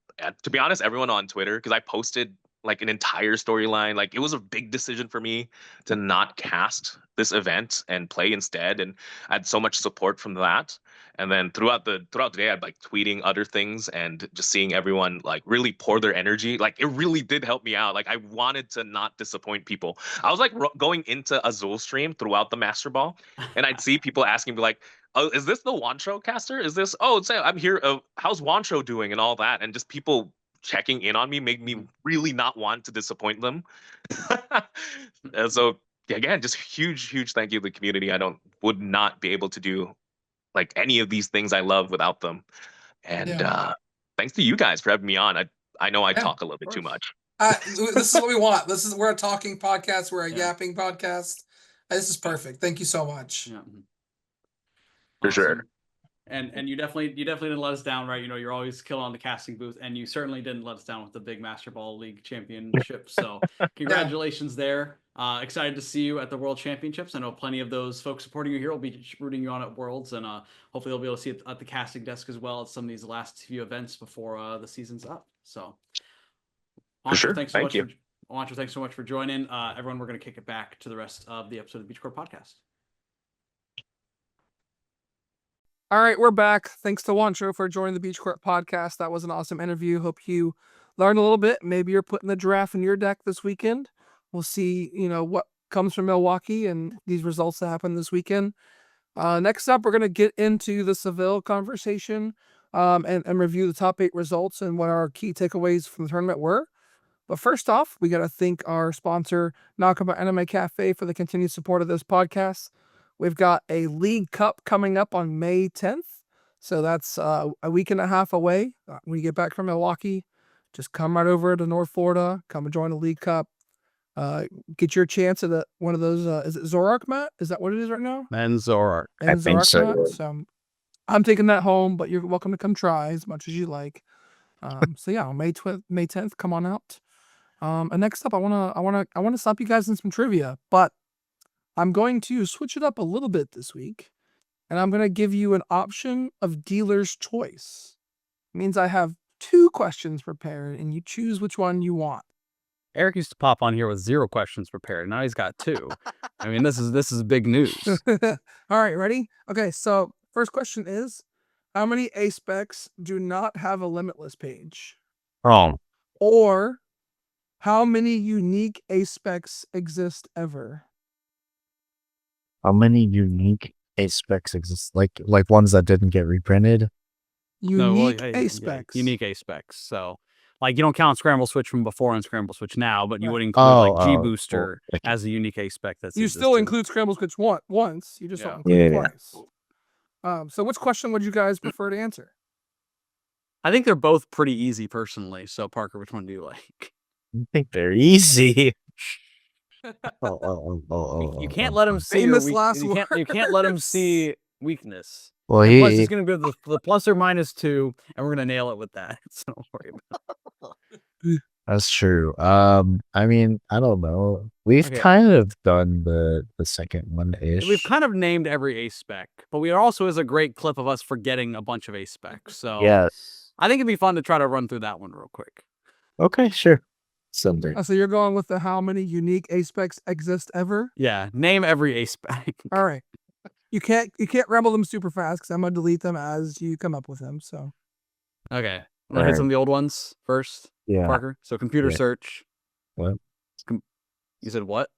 be honest, everyone on Twitter, because I posted like an entire storyline. Like it was a big decision for me to not cast this event and play instead, and I had so much support from that. And then throughout the day, I'd like tweeting other things and just seeing everyone like really pour their energy. Like it really did help me out. Like I wanted to not disappoint people. I was like going into Azul stream throughout the Master Ball, and I'd see people asking me like, oh, is this the Wancho caster? Is this? Oh, it's I'm here. How's Wancho doing and all that? And just people checking in on me made me really not want to disappoint them. And so again, just huge thank you to the community. Would not be able to do like any of these things I love without them. And thanks to you guys for having me on. I know I talk a little bit too much. This is what we want. We're a talking podcast. We're a yapping podcast. This is perfect. Thank you so much. Yeah. For sure. And you definitely didn't let us down, right? You know, you're always killing on the casting booth, and you certainly didn't let us down with the big Master Ball League Championship. So congratulations there. Excited to see you at the World Championships. I know plenty of those folks supporting you here will be rooting you on at Worlds, and hopefully they'll be able to see it at the casting desk as well at some of these last few events before the season's up. So For sure. Thanks so much for joining. Everyone, we're going to kick it back to the rest of the episode of the Beach Court Podcast. All right, we're back. Thanks to Wancho for joining the Beach Court Podcast. That was an awesome interview. Hope you learned a little bit. Maybe you're putting the giraffe in your deck this weekend. We'll see, what comes from Milwaukee and these results that happen this weekend. Next up, we're going to get into the Seville conversation and review the top 8 results and what our key takeaways from the tournament were. But first off, we got to thank our sponsor, Nakama Anime Cafe, for the continued support of this podcast. We've got a League Cup coming up on May 10th. So that's a week and a half away. When you get back from Milwaukee, just come right over to North Florida. Come and join the League Cup. Get your chance at one of those. Is it Zorark, Matt? Is that what it is right now? Men's Zorark. I think so. Matt? So I'm taking that home, but you're welcome to come try as much as you like. So yeah, May 10th, come on out. And next up, I wanna stop you guys in some trivia, but I'm going to switch it up a little bit this week, and I'm going to give you an option of dealer's choice. It means I have 2 questions prepared, and you choose which one you want. Eric used to pop on here with 0 questions prepared. Now he's got 2. I mean, this is big news. All right, ready? Okay, so first question is, how many A-Specs do not have a limitless page? Wrong. Or how many unique A-Specs exist ever? How many unique A-Specs exist? Like ones that didn't get reprinted? Unique A-Specs. Unique A-Specs. So, like, you don't count Scramble Switch from before and Scramble Switch now, but you would include G-Booster as a unique A-Spec. You still include Scramble Switch once. You just don't include it twice. So which question would you guys prefer to answer? I think they're both pretty easy personally. So, Parker, which one do you like? I think they're easy. You can't let him see famous last you can't let him see weakness. Well, plus he's gonna go to the plus or minus 2, and we're gonna nail it with that. So don't worry about it. That's true. I mean, I don't know. We've kind of done the second one ish. We've kind of named every A-Spec, but we also is a great clip of us forgetting a bunch of A-Specs. So yes, I think it'd be fun to try to run through that one real quick. Okay, sure. Someday. So you're going with the how many unique A-Specs exist ever? Yeah, name every A-Spec. All right. You can't ramble them super fast because I'm gonna delete them as you come up with them. So okay, I'm gonna hit some of the old ones first. Yeah, Parker. So computer search. What? You said what?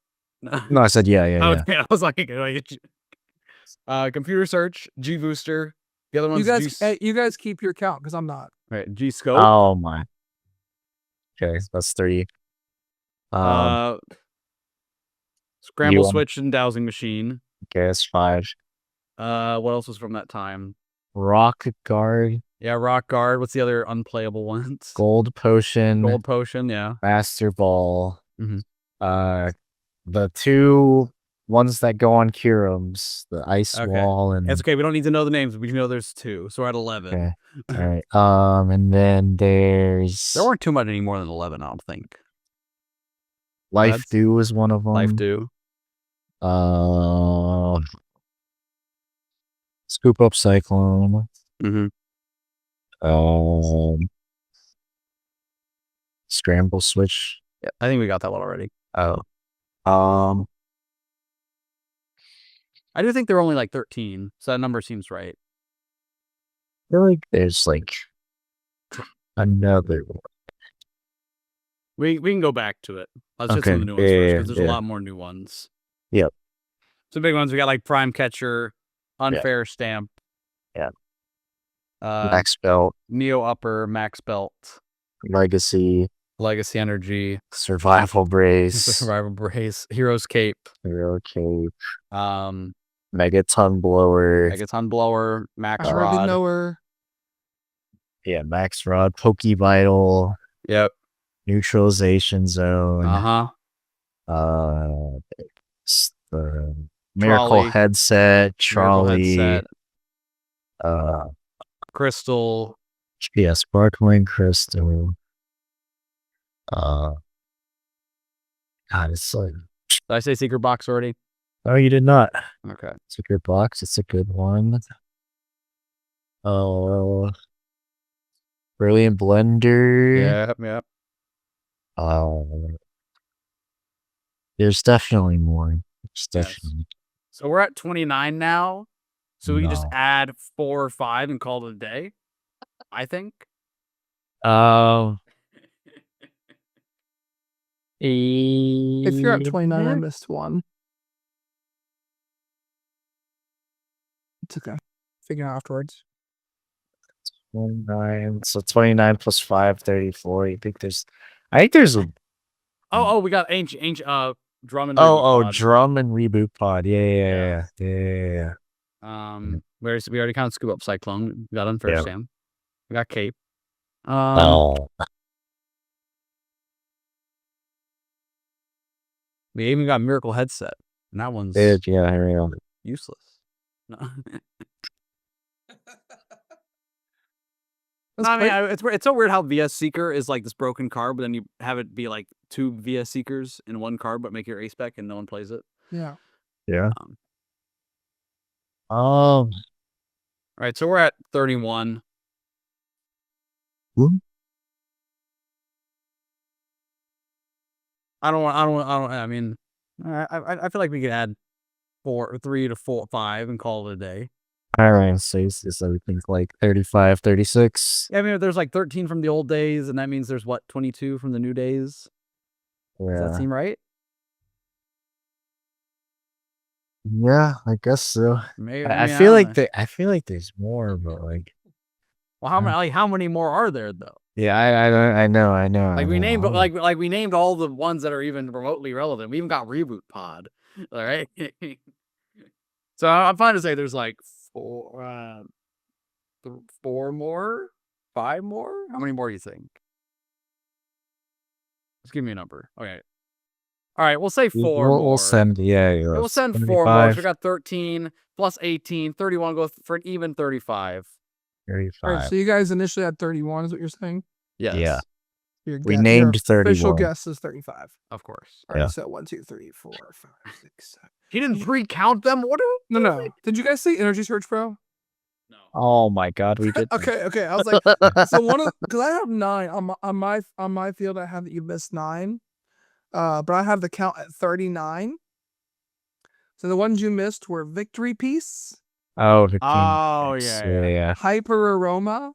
No, I said yeah. Okay, I was like, computer search, G Booster. The other one's you guys keep your count because I'm not. Right, G Scope. Oh my. Okay, that's 3. Scramble Switch and Dowsing Machine. Okay, that's 5. What else was from that time? Rock Guard, Yeah, Rock Guard. What's the other unplayable ones? Gold Potion, Gold Potion, yeah. Master Ball. Mhm. The two ones that go on Curums, the Ice Okay. Wall and It's okay. We don't need to know the names. We know there's 2, so we're at 11. okay. All right. And then there's There weren't too much any more than 11, I don't think. Life That's- Dew is one of them. Life Dew. Scoop Up Cyclone. Mm-hmm. Scramble Switch. Yeah, I think we got that one already. Oh. I do think there were only like 13, so that number seems right. I feel like there's like another one. We can go back to it. Let's hit Okay. some of the new ones Yeah, first, yeah, because there's yeah. a lot more new ones. Yep. Some big ones. We got like Prime Catcher, Unfair Stamp. Yeah. Uh, Max Belt, Neo Upper, Max Belt, Legacy, Legacy Energy, Survival Brace, Survival Brace, Heroes Cape, Hero Cape, Megaton Megaton Blower, Blower, Max I already Rod. know her. yeah, Max Rod, Poke Vital, Yep. Neutralization Zone, Uh-huh. the Miracle Trolley. Headset, Miracle Trolley, Headset, Crystal. yeah, Sparkling Crystal. God, it's like, Did I say Secret Box already? oh, you did not. Okay. Secret Box, it's a good one. Oh, Brilliant Blender. Yep. There's definitely more. There's Yes. definitely. So we're at 29 now. So we can just No. add 4 or 5 and call it a day, I think. If you're at 29, I yeah. missed one. It's okay. Figure it out afterwards. 29. So 29 plus 5, 34. I think there's a We got ancient drum and reboot pod. drum and reboot pod. Yeah. We already kind of scoop up Cyclone. We got Unfair Yeah. Stamp. We got Cape. We even got Miracle Headset. And that one's yeah, here we go. useless. No. Let's I mean, play- it's so weird how VS Seeker is like this broken card, but then you have it be like 2 VS Seekers in one card, but make your ace spec and no one plays it. yeah. Yeah. All right, so we're at 31. Hmm? I mean, I feel like we could add 3 to 4, 5 and call it a day. All right, so is everything like 35, 36? Yeah, I mean, there's like 13 from the old days, and that means there's what, 22 from the new days. Does that Yeah. seem right? Yeah, I guess so. Maybe. I mean, feel don't like know. I feel like there's more, but like, Well, how many more are there though? yeah, I know. Like we named like we named all the ones that are even remotely relevant. We even got Reboot Pod. All right. So I'm fine to say there's like 4 more, 5 more. How many more do you think? Just give me a number. Okay. All right, we'll say 4 more. We'll send, yeah. We'll send 4 more. So we got 13 plus 18, 31. Go for an even 35. 35. All right, so you guys initially had 31, is what you're saying? Yes. Yeah. Your We guess- named your official 31. guess is 35. Of course. All right, Yeah. so 1, 2, 3, 4, 5, 6, 7. He didn't pre-count them. What? No. Did you guys see Energy Search Pro? No. Oh my God, we did. Okay. I was like, so one of because I have 9 on my field. I have that you missed 9, but I have the count at 39. So the ones you missed were Victory Piece, Oh, the Oh, King X, yeah. yeah. Hyper Aroma,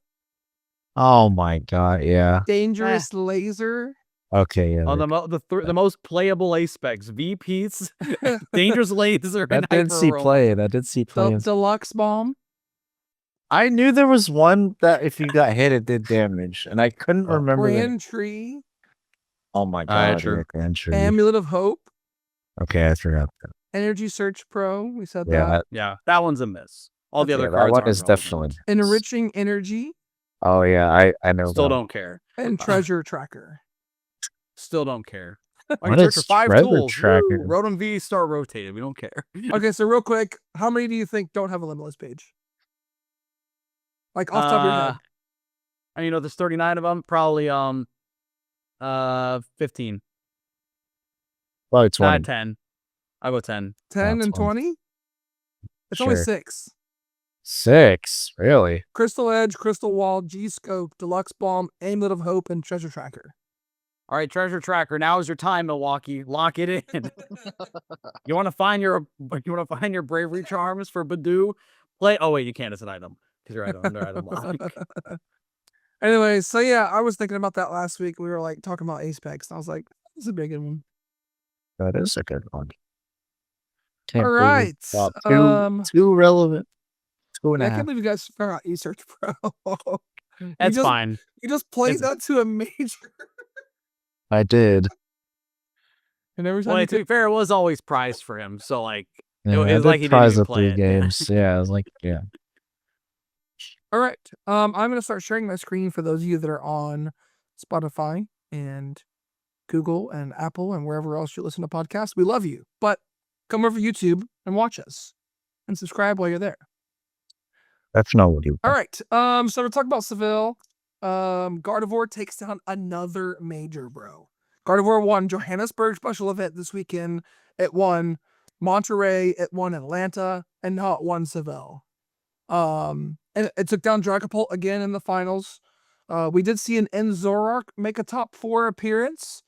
Oh my God, yeah. Dangerous Laser, Okay, yeah. Oh, the most playable ace specs: VPs, Dangerous Laser, and that did see Hyper play. That did see play. Deluxe Bomb. I knew there was one that if you got hit, it did damage, and I couldn't remember. Grand Tree, Oh my God, true. yeah, Grand Tree. Amulet of Hope, Okay, I forgot that. Energy Search Pro. We said Yeah, that. Yeah, that one's a miss. All the Okay, other that cards one aren't is relevant. definitely. Enriching Energy Oh yeah, I know. Still that. don't care. and Treasure Tracker. Still don't care. What Search is for 5 Treasure tools. Tracker? Woo! Rotom V, start rotated. We don't care. Okay, so real quick, how many do you think don't have a Limitless page? Like off the top of your head. And, there's 39 of them. Probably 15. Probably 20. 10. I'll go 10. 10 and 20. 20? It's only Sure. 6. 6, really? Crystal Edge, Crystal Wall, G-Scope, Deluxe Bomb, Amulet of Hope, and Treasure Tracker. All right, Treasure Tracker. Now is your time, Milwaukee. Lock it in. You want to find your bravery charms for Badoo? Play. Oh wait, you can't. It's an item because you're under item lock. Anyway, so yeah, I was thinking about that last week. We were like talking about ace packs, and I was like, "This is a big good one." That is a good one. All right, Too relevant. 2.5. I can't believe you guys forgot out eSearch Pro. That's fine. You just played that to a major. I did. And every time Well, you to be fair, it was always prized for him. So like, Yeah, it was I like did he prize didn't even the play 3 it. games. Yeah, I was like, yeah. All right. I'm gonna start sharing my screen for those of you that are on Spotify and Google and Apple and wherever else you listen to podcasts. We love you, but come over to YouTube and watch us and subscribe while you're there. That's not what you. All right. So we're talking about Seville. Gardevoir takes down another major, bro. Gardevoir won Johannesburg special event this weekend. It won Monterey. It won Atlanta, and now it won Seville. And it took down Dragapult again in the finals. We did see an Enzorark make a top 4 appearance.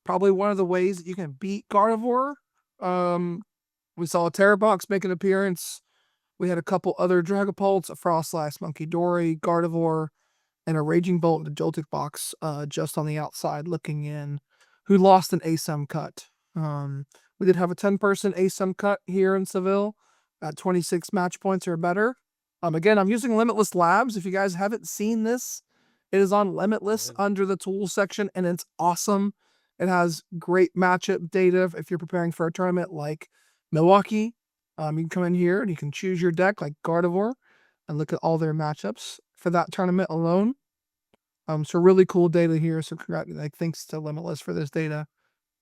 Probably one of the ways that you can beat Gardevoir. We saw a Tera Box make an appearance. We had a couple other Dragapults, a Frostlass, Monkey Dory, Gardevoir, and a Raging Bolt and a Joltik Box just on the outside looking in, who lost an ASUM cut. We did have a 10-person ASUM cut here in Seville at 26 match points or better. Again, I'm using Limitless Labs. If you guys haven't seen this, it is on Limitless under the tools section, and it's awesome. It has great matchup data if you're preparing for a tournament like Milwaukee. You can come in here and you can choose your deck like Gardevoir and look at all their matchups for that tournament alone. So really cool data here. So thanks to Limitless for this data.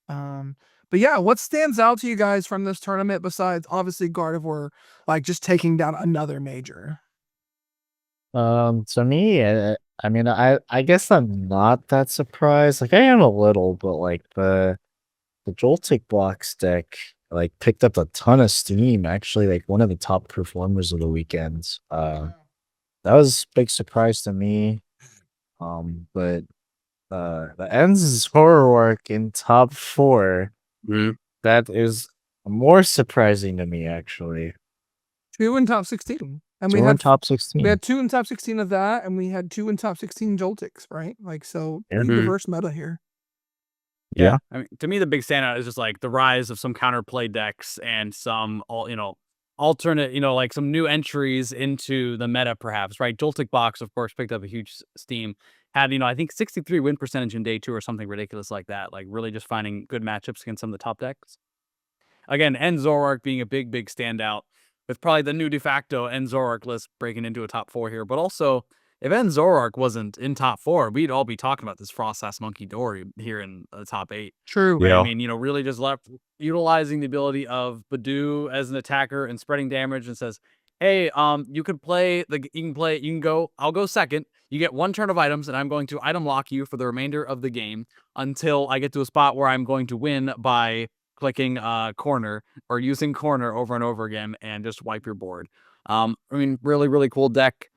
But yeah, what stands out to you guys from this tournament besides obviously Gardevoir, like just taking down another major? To me, I mean, I guess I'm not that surprised. Like I am a little, but like the Joltik Box deck like picked up a ton of steam. Actually, like one of the top performers of the weekend. That was a big surprise to me. But the Ends horror work in top 4, that is more surprising to me actually. 2 in top 16. And we 2 in had top 16. We had 2 in top 16 of that, and we had 2 in top 16 Joltics, right? Like, so pretty diverse meta here. Yeah. I mean, to me, the big standout is just like the rise of some counterplay decks and some alternate, like some new entries into the meta, perhaps, right? Joltik Box, of course, picked up a huge steam. Had, I think 63 win percentage in day 2 or something ridiculous like that. Like really just finding good matchups against some of the top decks. Again, Enzorark being a big standout with probably the new de facto Enzorark list breaking into a top 4 here. But also, if Enzorark wasn't in top 4, we'd all be talking about this Frostlass Monkey Dory here in the top 8. True. Yeah. I mean, really just left utilizing the ability of Badoo as an attacker and spreading damage and says, hey, you can go, I'll go second. You get 1 turn of items and I'm going to item lock you for the remainder of the game until I get to a spot where I'm going to win by clicking corner or using corner over and over again and just wipe your board. I mean, really cool deck.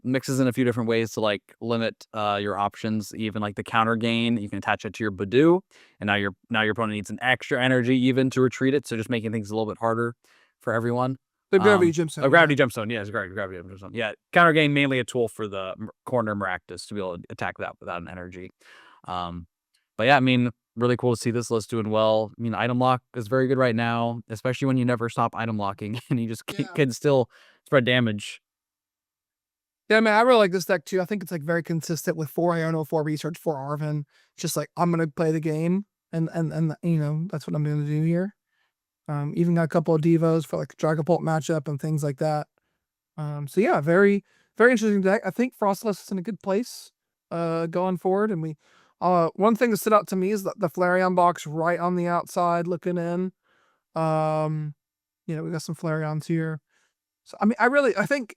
Mixes in a few different ways to like limit your options, even like the counter gain. You can attach it to your Badoo, and now your opponent needs an extra energy even to retreat it. So just making things a little bit harder for everyone. The Gravity Gemstone. Gravity Gemstone. Yes, Gravity Gemstone. Yeah, counter gain mainly a tool for the corner Maractus to be able to attack that without an energy. But yeah, I mean, really cool to see this list doing well. I mean, item lock is very good right now, especially when you never stop item locking and you just can still spread damage. Yeah, I mean, I really like this deck too. I think it's like very consistent with 4 Iono, 4 Research, 4 Arven. Just like I'm gonna play the game, and that's what I'm gonna do here. Even got a couple of Devos for like a Dragapult matchup and things like that. So yeah, very, very interesting deck. I think Frostless is in a good place going forward. And one thing that stood out to me is the Flareon box right on the outside looking in. We got some Flareons here. So, I mean, I think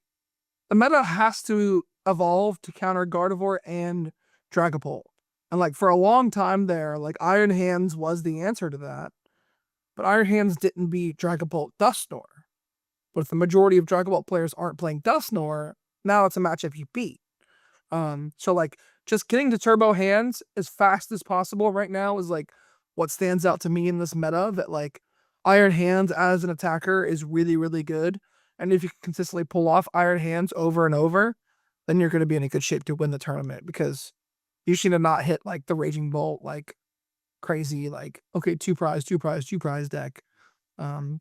the meta has to evolve to counter Gardevoir and Dragapult. And like for a long time there, like Iron Hands was the answer to that. But Iron Hands didn't beat Dragapult Dusknoir. But if the majority of Dragapult players aren't playing Dusknoir, now it's a matchup you beat. So like just getting to Turbo Hands as fast as possible right now is like what stands out to me in this meta, that like Iron Hands as an attacker is really, really good. And if you can consistently pull off Iron Hands over and over, then you're going to be in a good shape to win the tournament, because you should have not hit like the Raging Bolt like crazy, like, okay, two prize deck. But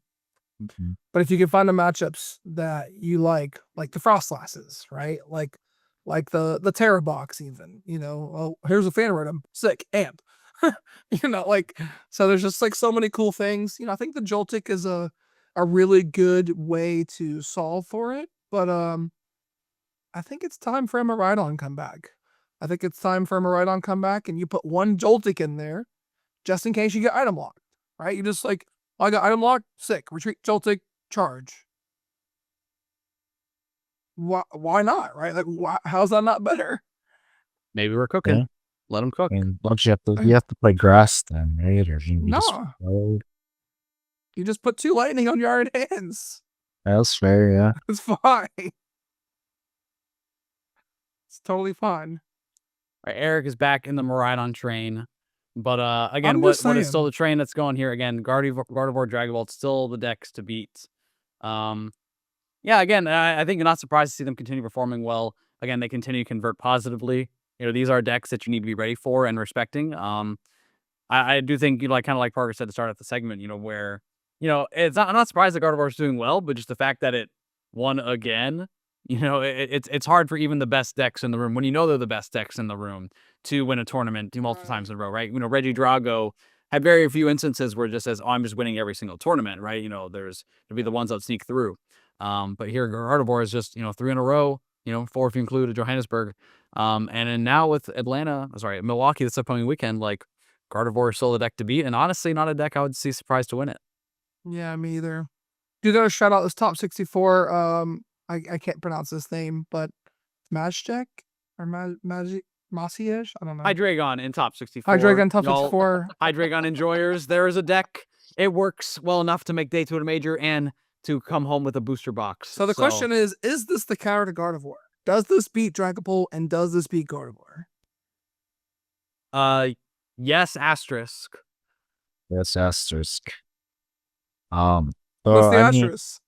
if you can find the matchups that you like the Frostlasses, right? Like the Tera Box even, here's a Phantom, sick, amp. So there's just like so many cool things. I think the Joltik is a really good way to solve for it. But I think it's time for a Miraidon comeback. I think it's time for a Miraidon comeback, and you put one Joltik in there just in case you get item locked, right? You just like, I got item locked, sick, retreat, Joltik, charge. Why not, right? Like, how's that not better? Maybe we're cooking. Yeah. Let them cook. And don't you have to play grass then, right? Or you just No. You just put 2 lightning on your Iron Hands. That's fair, yeah. It's fine. It's totally fine. All right, Eric is back in the Miraidon train. But again, I'm what just is saying. still the train that's going here? Again, Gardevoir, Dragapult, still the decks to beat. Yeah, again, I think you're not surprised to see them continue performing well. Again, they continue to convert positively. These are decks that you need to be ready for and respecting. I do think, kind of like Parker said to start at the segment, where, I'm not surprised that Gardevoir is doing well, but just the fact that it won again, it's hard for even the best decks in the room, when they're the best decks in the room, to win a tournament multiple times in a row, right? Reggie Drago had very few instances where it just says, oh, I'm just winning every single tournament, right? There'll be the ones that sneak through. But here Gardevoir is just, 3 in a row, 4 if you include Johannesburg. And then now with Milwaukee this upcoming weekend, like, Gardevoir is still the deck to beat, and honestly, not a deck I would see surprised to win it. Yeah, me either. Do gotta shout out this top 64. I can't pronounce this name, but Majek or Massiish? I don't know. Hydreigon in top 64. Hydreigon top 64. Hydreigon enjoyers. There is a deck. It works well enough to make Day 2 at a major and to come home with a booster box. So the question is this the counter to Gardevoir? Does this beat Dragapult, and does this beat Gardevoir? Yes, asterisk. Yes, asterisk. What's the asterisk?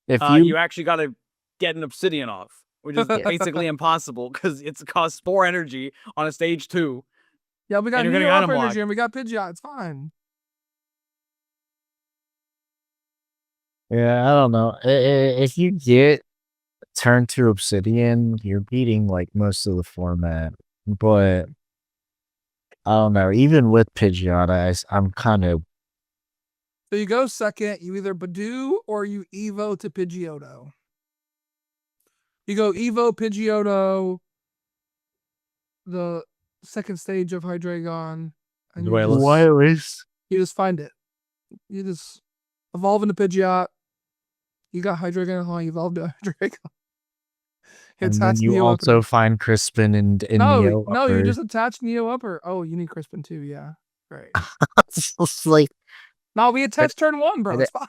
If you actually got to get an Obsidian off, which is basically impossible because it's costs 4 energy on a stage 2. Yeah, we got Neo Upper Energy and we got Pidgeot. It's fine. Yeah, I don't know. If you get turn to Obsidian, you're beating like most of the format. But I don't know. Even with Pidgeot, I'm kind of. So you go second. You either Badoo or you Evo to Pidgeotto. You go Evo, Pidgeotto, the second stage of Hydreigon. And you just find it. You just evolve into Pidgeot. You got Hydreigon, you evolved to Hydreigon. And then you also find Crispin and Neo Upper. No, you just attach Neo Upper. Oh, you need Crispin too, yeah. Right. It's like, no, we attach turn 1, bro. It's fine.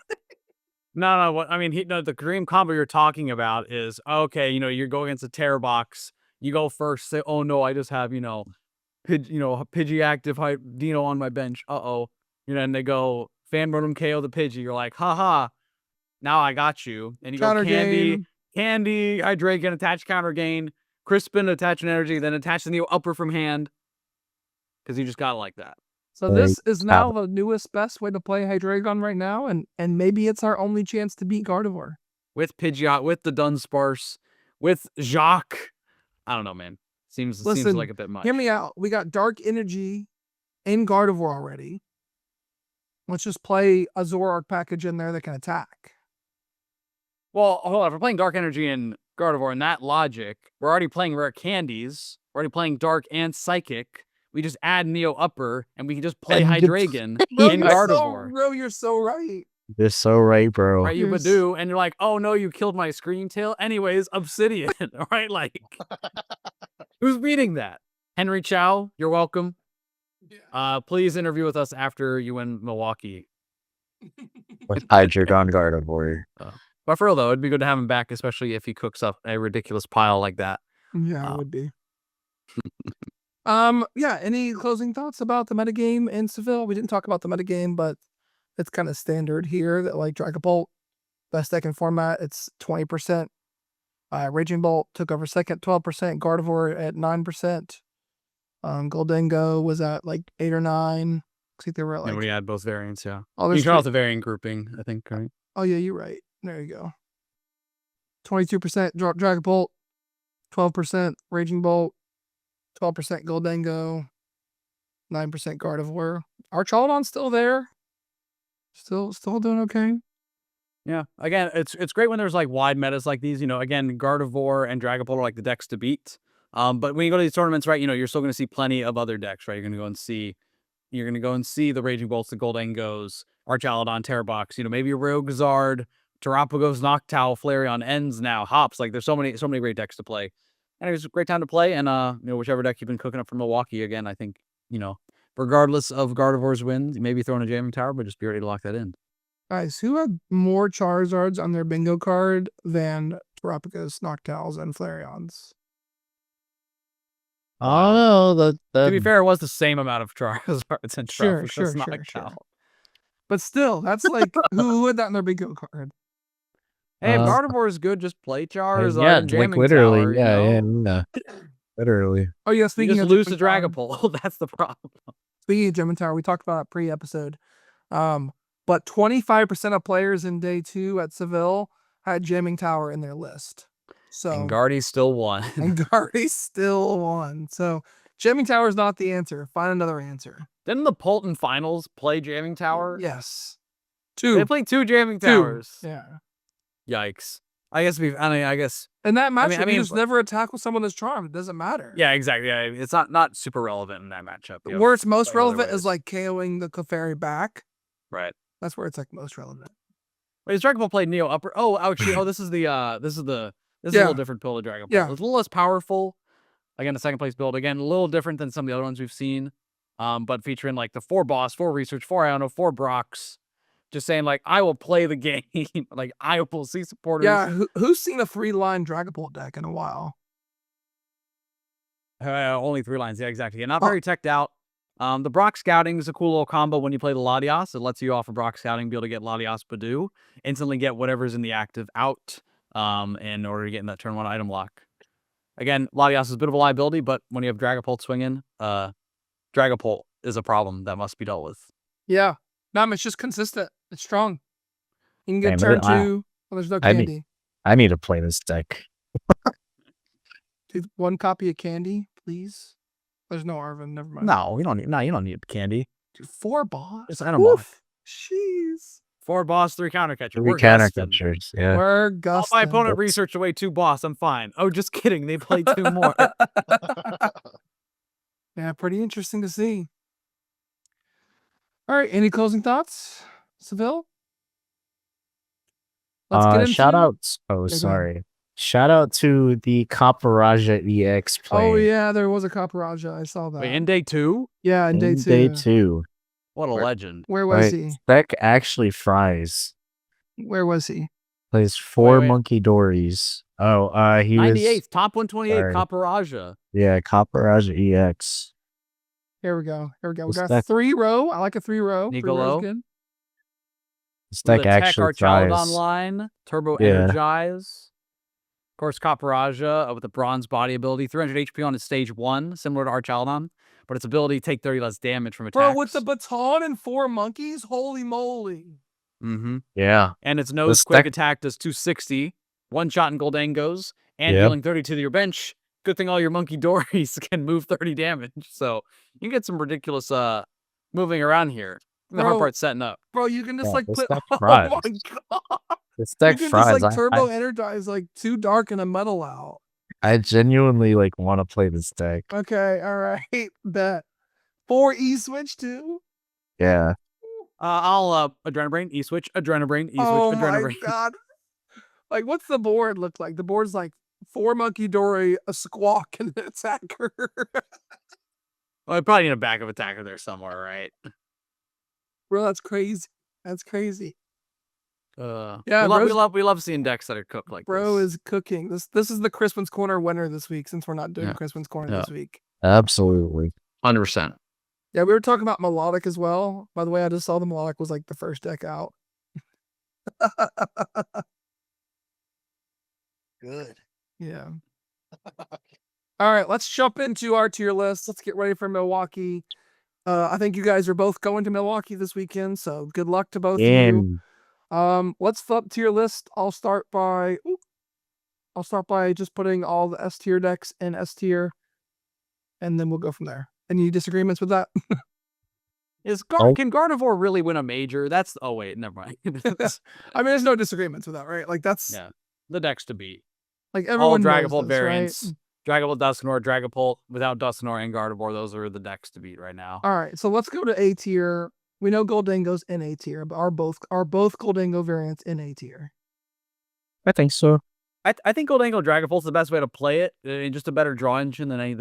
No. What I mean, the dream combo you're talking about is, okay, you're going against a Tera Box. You go first, say, oh no, I just have, Pidgey active Dino on my bench. And they go Fan Rotom KO the Pidgey. You're like, haha, now I got you. And you counter go Candy, Hydreigon, attach counter gain, Crispin, attach an energy, then attach the Neo Upper from hand. Because you just got it like that. So this is now the newest, best way to play Hydreigon right now, and maybe it's our only chance to beat Gardevoir. With Pidgeot, with the Dunsparce, with Jacques. I don't know, man. Seems like a bit much. Hear me out. We got Dark Energy in Gardevoir already. Let's just play a Zoroark package in there that can attack. Well, hold on. If we're playing Dark Energy and Gardevoir in that logic, we're already playing Rare Candies. We're already playing Dark and Psychic. We just add Neo Upper, and we can just play And Hydreigon Bro, in Gardevoir. you're so right. You're so right, bro. Right, you Badoo, and you're like, oh no, you killed my Scream Tail. Anyways, Obsidian, right? Like, who's beating that? Henry Chow, you're welcome. Please interview with us after you win Milwaukee. With Hydreigon Gardevoir. But for real though, it'd be good to have him back, especially if he cooks up a ridiculous pile like that. Yeah, it would be. Yeah, any closing thoughts about the metagame in Seville? We didn't talk about the metagame, but it's kind of standard here that like Dragon Bolt, best deck in format, it's 20%. Raging Bolt took over second, 12%. Gardevoir at 9%. Goldengo was at like 8 or 9. I think they were at like. And we had both variants, yeah. Oh, You there's turn off the variant grouping, I think, right? Oh yeah, you're right. There you go. 22% Dragon Bolt, 12% Raging Bolt, 12% Goldengo, 9% Gardevoir. Archaladon's still there. Still doing okay. Yeah. Again, it's great when there's like wide metas like these. Again, Gardevoir and Dragapult are like the decks to beat. But when you go to these tournaments, right, you're still going to see plenty of other decks, right? You're going to go and see the Raging Bolts, the Goldengos, Archaladon, Tera Box. Maybe a Rogazard, Terapagos, Noctowl, Flareon, Ends now, Hops. Like there's so many great decks to play. And it was a great time to play. And whichever deck you've been cooking up for Milwaukee, again, I think, regardless of Gardevoir's wins, maybe throwing a Jamming Tower, but just be ready to lock that in. Guys, who had more Charizards on their bingo card than Terapagos, Noctowls, and Flareons? Oh no, To be fair, it was the same amount of Charizards and Sure, Terapagos, sure. Noctowl. But still, that's like who had that in their bingo card? Hey, if Gardevoir is good, just play Charizard yeah, and like Jamming literally, Tower, yeah, literally. Oh yeah, You speaking just of lose to Jamming Tower- Dragapult. That's the problem. Speaking of Jamming Tower, we talked about that pre-episode. But 25% of players in day 2 at Seville had Jamming Tower in their list. So And Guardy still won. and Guardy still won. So Jamming Tower is not the answer. Find another answer. Didn't the Polton Finals play Jamming Tower? Yes. They 2. played 2 Jamming 2. Towers. Yeah. Yikes. I guess. And that matchup, mean, you just never attack with someone that's charmed. It doesn't matter. Yeah, exactly. Yeah, it's not super relevant in that matchup. Where it's most playing other relevant is ways. like KOing the Clefairy back. Right. That's where it's like most relevant. Wait, is Dragapult played Neo Upper? Oh, actually, this is a little different build of Dragapult. Yeah. It's a little less powerful. Again, the second place build. Again, a little different than some of the other ones we've seen. But featuring like the 4 Boss, 4 Research, 4 Iono, 4 Brox. Just saying, like, I will play the game. Like, I will see supporters. Yeah, who's seen a 3-line Dragapult deck in a while? Only 3 lines. Yeah, exactly. And not very teched out. The Brock Scouting is a cool little combo when you play the Latias. It lets you off of Brock Scouting, be able to get Latias Badoo, instantly get whatever's in the active out in order to get in that turn 1 item lock. Again, Latias is a bit of a liability, but when you have Dragapult swinging, Dragapult is a problem that must be dealt with. Yeah. No, it's just consistent. It's strong. You can get Man, turn 2. Well, there's no candy. I need to play this deck. Dude, 1 copy of candy, please. There's no Arvin. Never mind. No, you don't need candy. Dude, 4 Boss. It's animal. Woof. Jeez. 4 Boss, 3 counter catcher. 3 counter catchers, yeah. We're All Gustin. my opponent researched away 2 Boss. I'm fine. Oh, just kidding. They played 2 more. Yeah, pretty interesting to see. All right, any closing thoughts, Seville? Let's get into Shout outs. Oh, go ahead. sorry. Shout out to the Caparaja EX play. Oh yeah, there was a Caparaja. I saw that. Wait, in day 2? Yeah, in day in 2. day 2. What a legend. Where was Wait, he? Spec actually fries. Where was he? Plays 4 wait. Monkey Dories. Oh, he 98th, was top 128, sorry. Caparaja. yeah, Caparaja EX. Here we go. We Was got that- 3 row. I like a 3 row. 3 Nicolo? row's good. This With deck a Tech actually Archaladon fries. line, Turbo Yeah. Energize. Of course, Caparaja with the bronze body ability, 300 HP on its stage 1, similar to Archaladon, but its ability to take 30 less damage from attacks. Bro, with the baton and 4 monkeys, holy moly. Mm-hmm. Yeah. And its nose This quick deck- attack does 260, 1 shot in Goldengos, and Yep. dealing 30 to your bench. Good thing all your Monkey Dories can move 30 damage. So you get some ridiculous moving around here. The hard part's setting up. Bro, you can just Yeah, like this put. deck Oh fries. my god! This You deck can just fries. like turbo energize like 2 dark and a metal out. I genuinely like want to play this deck. Okay, all right, bet. 4 E-switch too? Yeah. I'll Adrenabrain, E-switch, Adrenabrain, E-switch, Oh my Adrenabrain. god. Like, what's the board look like? The board's like 4 Monkey Dory, a Squawk, and an attacker. Well, I probably need a backup attacker there somewhere, right? Bro, that's crazy. That's crazy. Yeah, we love seeing decks that are cooked like Bro this. is cooking. This is the Crispin's Corner winner this week, since we're not doing Crispin's Corner this week. Absolutely. 100%. Yeah, we were talking about Melodic as well. By the way, I just saw the Melodic was like the first deck out. Good. Yeah. All right, let's jump into our tier list. Let's get ready for Milwaukee. I think you guys are both going to Milwaukee this weekend, so good luck to both of you. Let's flip tier list. I'll start by just putting all the S tier decks in S tier, and then we'll go from there. Any disagreements with that? Can Gardevoir really win a major? Oh wait, never mind. I mean, there's no disagreements with that, right? Like that's the decks to beat. Like everyone all knows Dragapult this, variants. right? Dragapult, Dusknoir, Dragapult without Dusknoir and Gardevoir. Those are the decks to beat right now. All right, so let's go to A tier. We know Goldango's in A tier, but are both Goldango variants in A tier? I think so. I think Goldango Dragapult's the best way to play it. Just a better draw engine than any of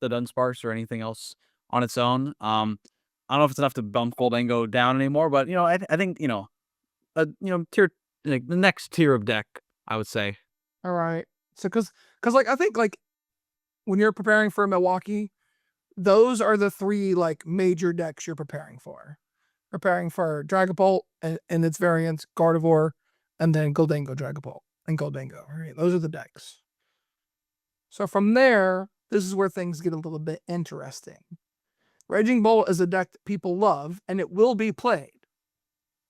the Dunsparce or anything else on its own. I don't know if it's enough to bump Goldango down anymore, but I think tier the next tier of deck, I would say. All right, so because like I think like when you're preparing for Milwaukee, those are the 3 like major decks you're preparing for. Preparing for Dragapult and its variants, Gardevoir, and then Goldango Dragapult and Goldango. Right, those are the decks. So from there, this is where things get a little bit interesting. Raging Bolt is a deck that people love, and it will be played.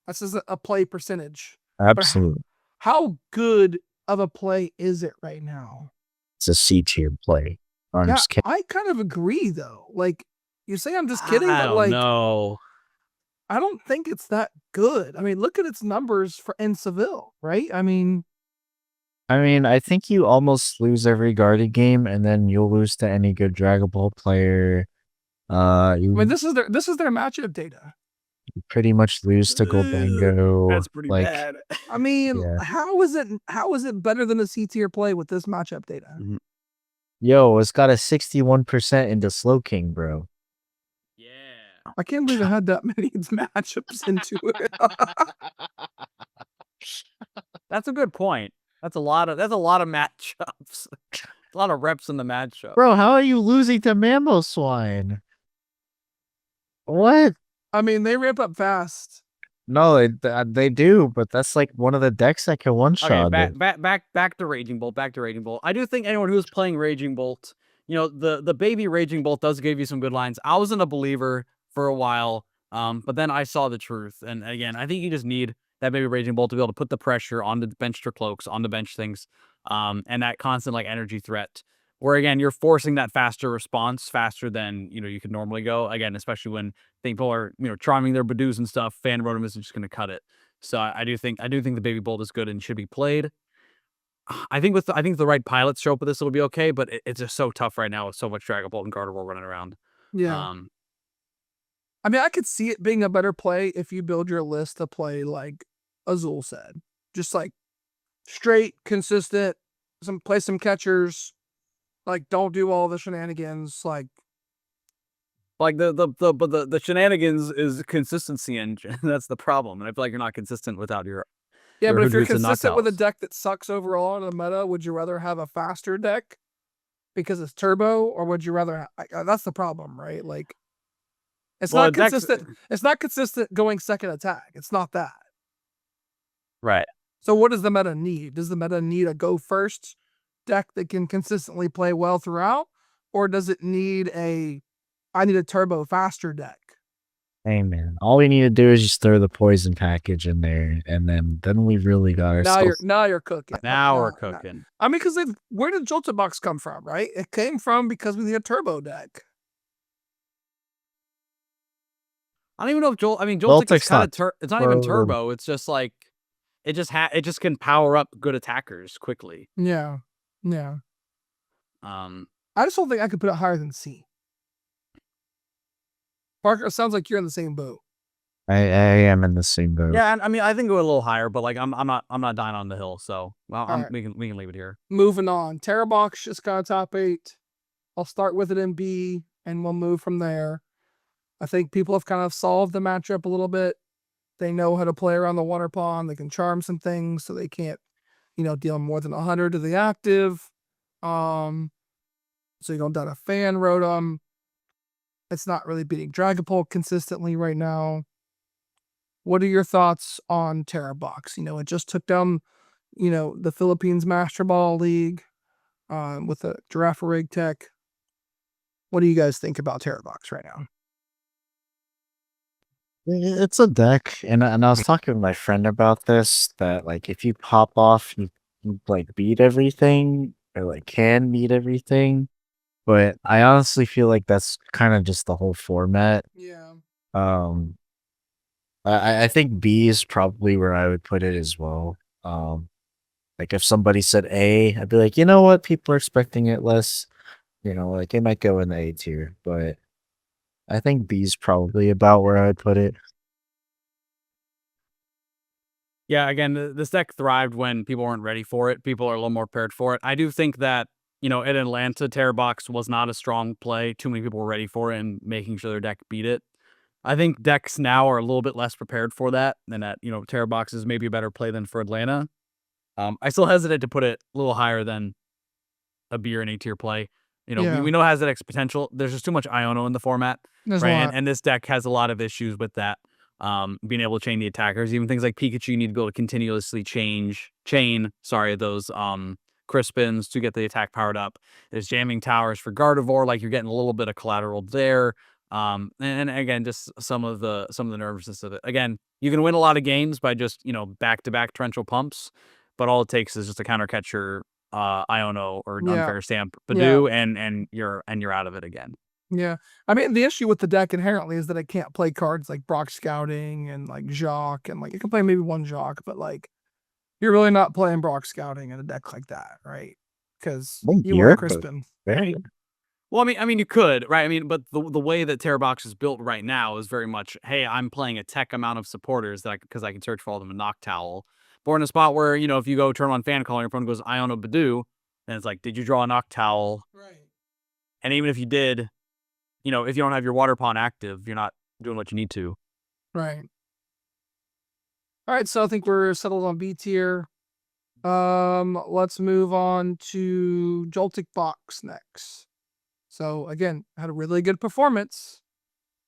That's just a play percentage. Absolutely. How good of a play is it right now? It's a C tier play. I'm just kidding. I kind of agree, though. Like, you say I'm just kidding, but like, no. I don't think it's that good. I mean, look at its numbers in Seville, right? I mean, I think you almost lose every guarded game, and then you'll lose to any good Dragapult player. this is their matchup data. You pretty much lose to Goldango. That's pretty bad. I mean, how is it better than a C tier play with this matchup data? Yo, it's got a 61% into Slowking, bro. Yeah. I can't believe it had that many matchups into it. That's a good point. That's a lot of matchups. A lot of reps in the matchup. Bro, how are you losing to Mamoswine? What? I mean, they ramp up fast. No, they do, but that's like one of the decks that can one-shot. Okay, back to Raging Bolt. Back to Raging Bolt. I do think anyone who's playing Raging Bolt, the baby Raging Bolt does give you some good lines. I wasn't a believer for a while, but then I saw the truth. And again, I think you just need that baby Raging Bolt to be able to put the pressure on the bench cloaks, on the bench things, and that constant like energy threat. Where again, you're forcing that faster response, faster than you could normally go. Again, especially when people are charming their Badoos and stuff. Fan Rotom isn't just going to cut it. So I do think the baby Bolt is good and should be played. I think the right pilots show up with this, it'll be okay. But it's just so tough right now with so much Dragapult and Gardevoir running around. Yeah. I mean, I could see it being a better play if you build your list to play like Azul said, just like straight, consistent. Play some catchers. Like, don't do all the shenanigans. Like the shenanigans is consistency engine. That's the problem, and I feel like you're not consistent without your. Yeah, but if you're consistent with a deck that sucks overall in the meta, would you rather have a faster deck because it's turbo, or would you rather? That's the problem, right? Like, it's not consistent. It's not consistent going second attack. It's not that. Right. So what does the meta need? Does the meta need a go first deck that can consistently play well throughout, or does it need I need a turbo faster deck? Hey man, all we need to do is just throw the poison package in there, and then we really got ourselves. Now you're cooking. Now we're cooking. I mean, because where did Jolta Box come from? Right, it came from because we need a turbo deck. I don't even know if Joltik is Joltik's kind of not it's not even turbo. turbo. It's just like it just can power up good attackers quickly. Yeah. Yeah. Um, I just don't think I could put it higher than C. Parker, it sounds like you're in the same boat. I am in the same boat. yeah, and I mean I think go a little higher, but like I'm not dying on the hill, so Alright. we can leave it here. Moving on. Tera Box just got a top 8. I'll start with it in B, and we'll move from there. I think people have kind of solved the matchup a little bit. They know how to play around the water pond. They can charm some things, so they can't, deal more than 100 to the active. So you don't down a fan Rotom. It's not really beating Dragapult consistently right now. What are your thoughts on Tera Box? It just took down, the Philippines Master Ball League with a Giraffe Rig Tech. What do you guys think about Tera Box right now? It's a deck, and I was talking with my friend about this, that, like, if you pop off, you like, beat everything, or, like, can beat everything, but I honestly feel like that's kinda just the whole format. Yeah. Um, I think B is probably where I would put it as well. Like, if somebody said A, I'd be like, "You know what? People are expecting it less." Like, it might go in the A tier, but I think B is probably about where I'd put it. Yeah, again, this deck thrived when people weren't ready for it. People are a little more prepared for it. I do think that, in Atlanta, Tera Box was not a strong play. Too many people were ready for it and making sure their deck beat it. I think decks now are a little bit less prepared for that, and that, Tera Box is maybe a better play than for Atlanta. I still hesitate to put it a little higher than a B or an A tier play. Yeah. We know it has that X potential. There's just too much Iono in the format, There's a right? lot. And this deck has a lot of issues with that. Being able to chain the attackers, even things like Pikachu, you need to be able to continuously chain those Crispins to get the attack powered up. There's jamming towers for Gardevoir, like you're getting a little bit of collateral there. And again, just some of the nervousness of it. Again, you can win a lot of games by just back-to-back torrential pumps, but all it takes is just a counter catcher, Iono or Yeah. unfair stamp Badoo, and you're out of it again. Yeah. I mean, the issue with the deck inherently is that it can't play cards like Brock Scouting and like Jacques, and like it can play maybe one Jacques, but like you're really not playing Brock Scouting in a deck like that, right? Because you want a Crispin. Well, I mean, you could, right? I mean, but the way that Tera Box is built right now is very much, hey, I'm playing a tech amount of supporters because I can search for all of them in Noctowl. But we're in a spot where, if you go turn on Fan Call and your opponent goes Iono Badoo, then it's like, did you draw a Noctowl? Right. And even if you did, if you don't have your water pond active, you're not doing what you need to. Right. All right, so I think we're settled on B tier. Let's move on to Joltik Box next. So again, had a really good performance.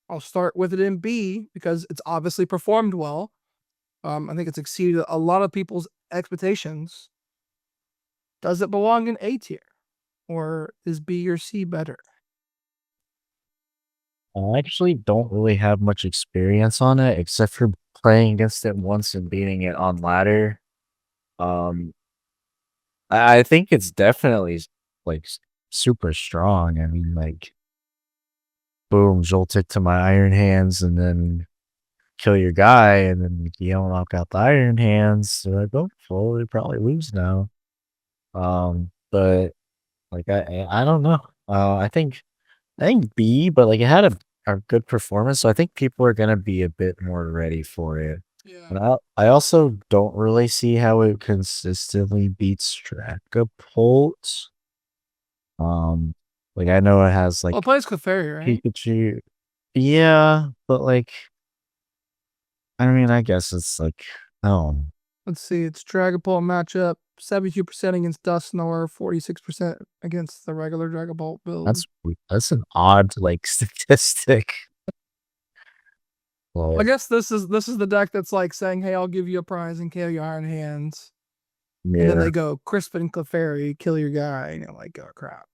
I'll start with it in B because it's obviously performed well. I think it's exceeded a lot of people's expectations. Does it belong in A tier? Or is B or C better? I actually don't really have much experience on it, except for playing against it once and beating it on ladder. I think it's definitely like super strong. I mean, like, boom, jolt it to my Iron Hands, and then kill your guy, and then you don't knock out the Iron Hands. So like, oh, well, they probably lose now. But like, I don't know. I think B, but like it had a good performance, so I think people are gonna be a bit more ready for it. Yeah. And I also don't really see how it consistently beats Dragapult. Like I know it has like Well, it plays Clefairy, right? Pikachu. Yeah, but like, I mean, I guess it's like, oh, Let's see. It's Dragapult matchup. 72% against Dusknoir, 46% against the regular Dragapult build. that's an odd like statistic. Well, I guess this is the deck that's like saying, "Hey, I'll give you a prize and kill your Iron Hands," and then yeah. they go Crispin Clefairy, kill your guy, and you're like, "Oh crap."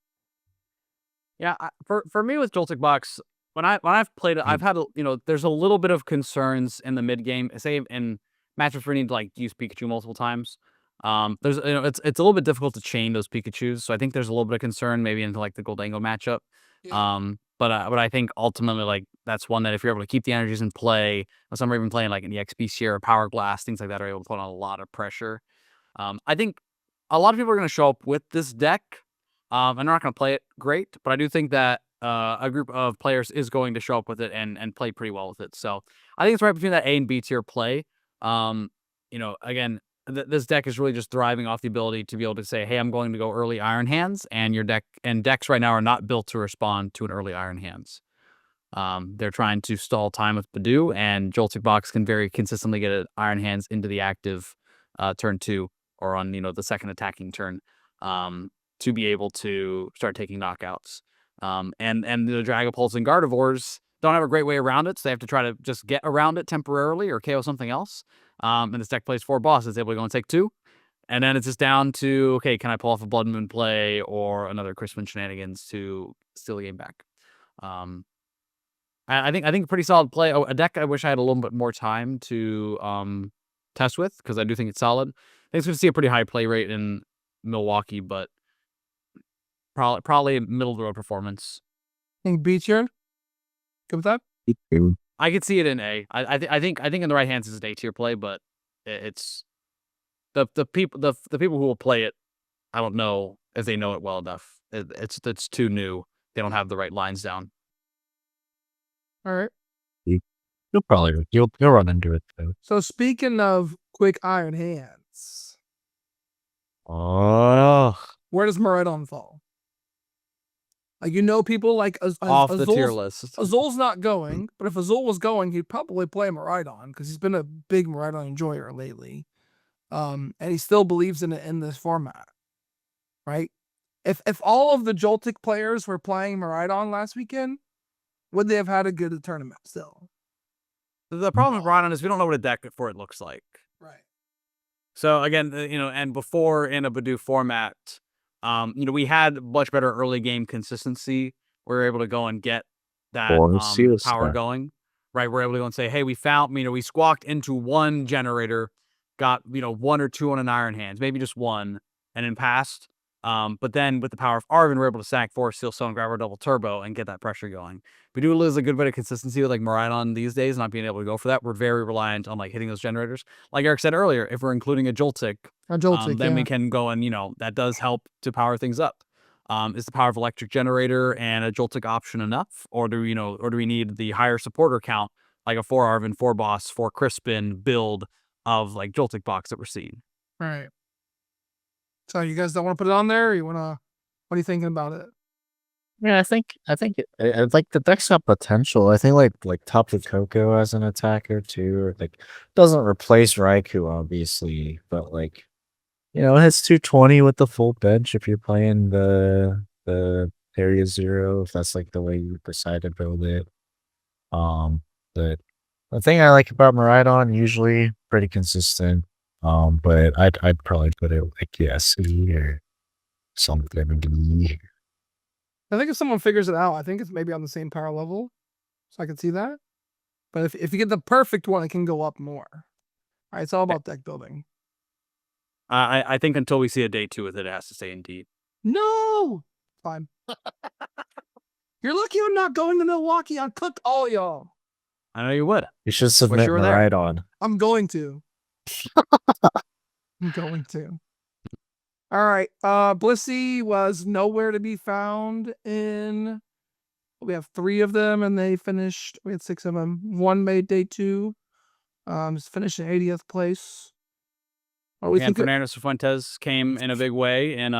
Yeah, for me with Joltik Box, when I've played it, I've had there's a little bit of concerns in the mid game. Say in matchups where you need to like use Pikachu multiple times. There's it's a little bit difficult to chain those Pikachus, so I think there's a little bit of concern maybe into like the Goldango matchup. Yeah. But I think ultimately, like, that's one that if you're able to keep the energies in play, or some are even playing like an EXP Sierra, Power Glass, things like that are able to put on a lot of pressure. I think a lot of people are going to show up with this deck, and they're not going to play it great, but I do think that a group of players is going to show up with it and play pretty well with it. So I think it's right between that A and B tier play. Again, this deck is really just thriving off the ability to be able to say, hey, I'm going to go early Iron Hands, and your deck and decks right now are not built to respond to an early Iron Hands. They're trying to stall time with Badoo, and Joltik Box can very consistently get an Iron Hands into the active turn 2 or on the second attacking turn to be able to start taking knockouts. And the Dragapults and Gardevoirs don't have a great way around it, so they have to try to just get around it temporarily or KO something else. And this deck plays 4 bosses, able to go and take 2. And then it's just down to, okay, can I pull off a Blood Moon play or another Crispin shenanigans to steal the game back? I think a pretty solid play. Oh, a deck I wish I had a little bit more time to test with, because I do think it's solid. I think it's going to see a pretty high play rate in Milwaukee, but probably middle of the road performance. Think B tier? Good with that? I could see it in A. I think in the right hands it's an A tier play, but it's the people who will play it. I don't know if they know it well enough. It's too new. They don't have the right lines down. All right. You'll run into it though. So speaking of quick Iron Hands, Oh, where does Miraidon fall? Like, people like Off the tier list. Azul's not going, but if Azul was going, he'd probably play Miraidon because he's been a big Miraidon enjoyer lately. And he still believes in it in this format, right? If all of the Joltik players were playing Miraidon last weekend, would they have had a good tournament still? The problem with Miraidon is we don't know what a deck for it looks like. Right. So again, and before in a Badoo format, we had much better early game consistency. We were able to go and get that power going, right? We're able to go and say, hey, we found, we squawked into one generator, got, 1 or 2 on an Iron Hands, maybe just 1, and then passed. But then with the power of Arven, we're able to sack 4, Steel Stone, grab our double turbo, and get that pressure going. Badoo is a good bit of consistency with like Miraidon these days, not being able to go for that. We're very reliant on like hitting those generators. Like Eric said earlier, if we're including a Joltik, then we can go and, that does help to power things up. Is the power of electric generator and a Joltik option enough? Or do we need the higher supporter count, like a 4 Arven, 4 Boss, 4 Crispin build of like Joltik Box that we're seeing? Right. So you guys don't want to put it on there? Or what are you thinking about it? Yeah, I think like the deck's got potential. I think like Tapu Koko as an attacker too, or like doesn't replace Raikou obviously, but like it hits 220 with the full bench if you're playing the Area 0, if that's like the way you decide to build it. But the thing I like about Miraidon, usually pretty consistent. But I'd probably put it like SE or something. I think if someone figures it out, I think it's maybe on the same power level. So I can see that. But if you get the perfect one, it can go up more. All right, it's all about deck building. I think until we see a day 2 with it, it has to stay in D. No! Fine. You're lucky I'm not going to Milwaukee. I'll cook all y'all. I know you would. You should submit Miraidon. I'm going to. I'm going to. All right. Blissey was nowhere to be found in. We have 3 of them, and they finished. We had 6 of them. 1 made day 2. Just finished in 80th place. And Fernando Fuentes came in a big way in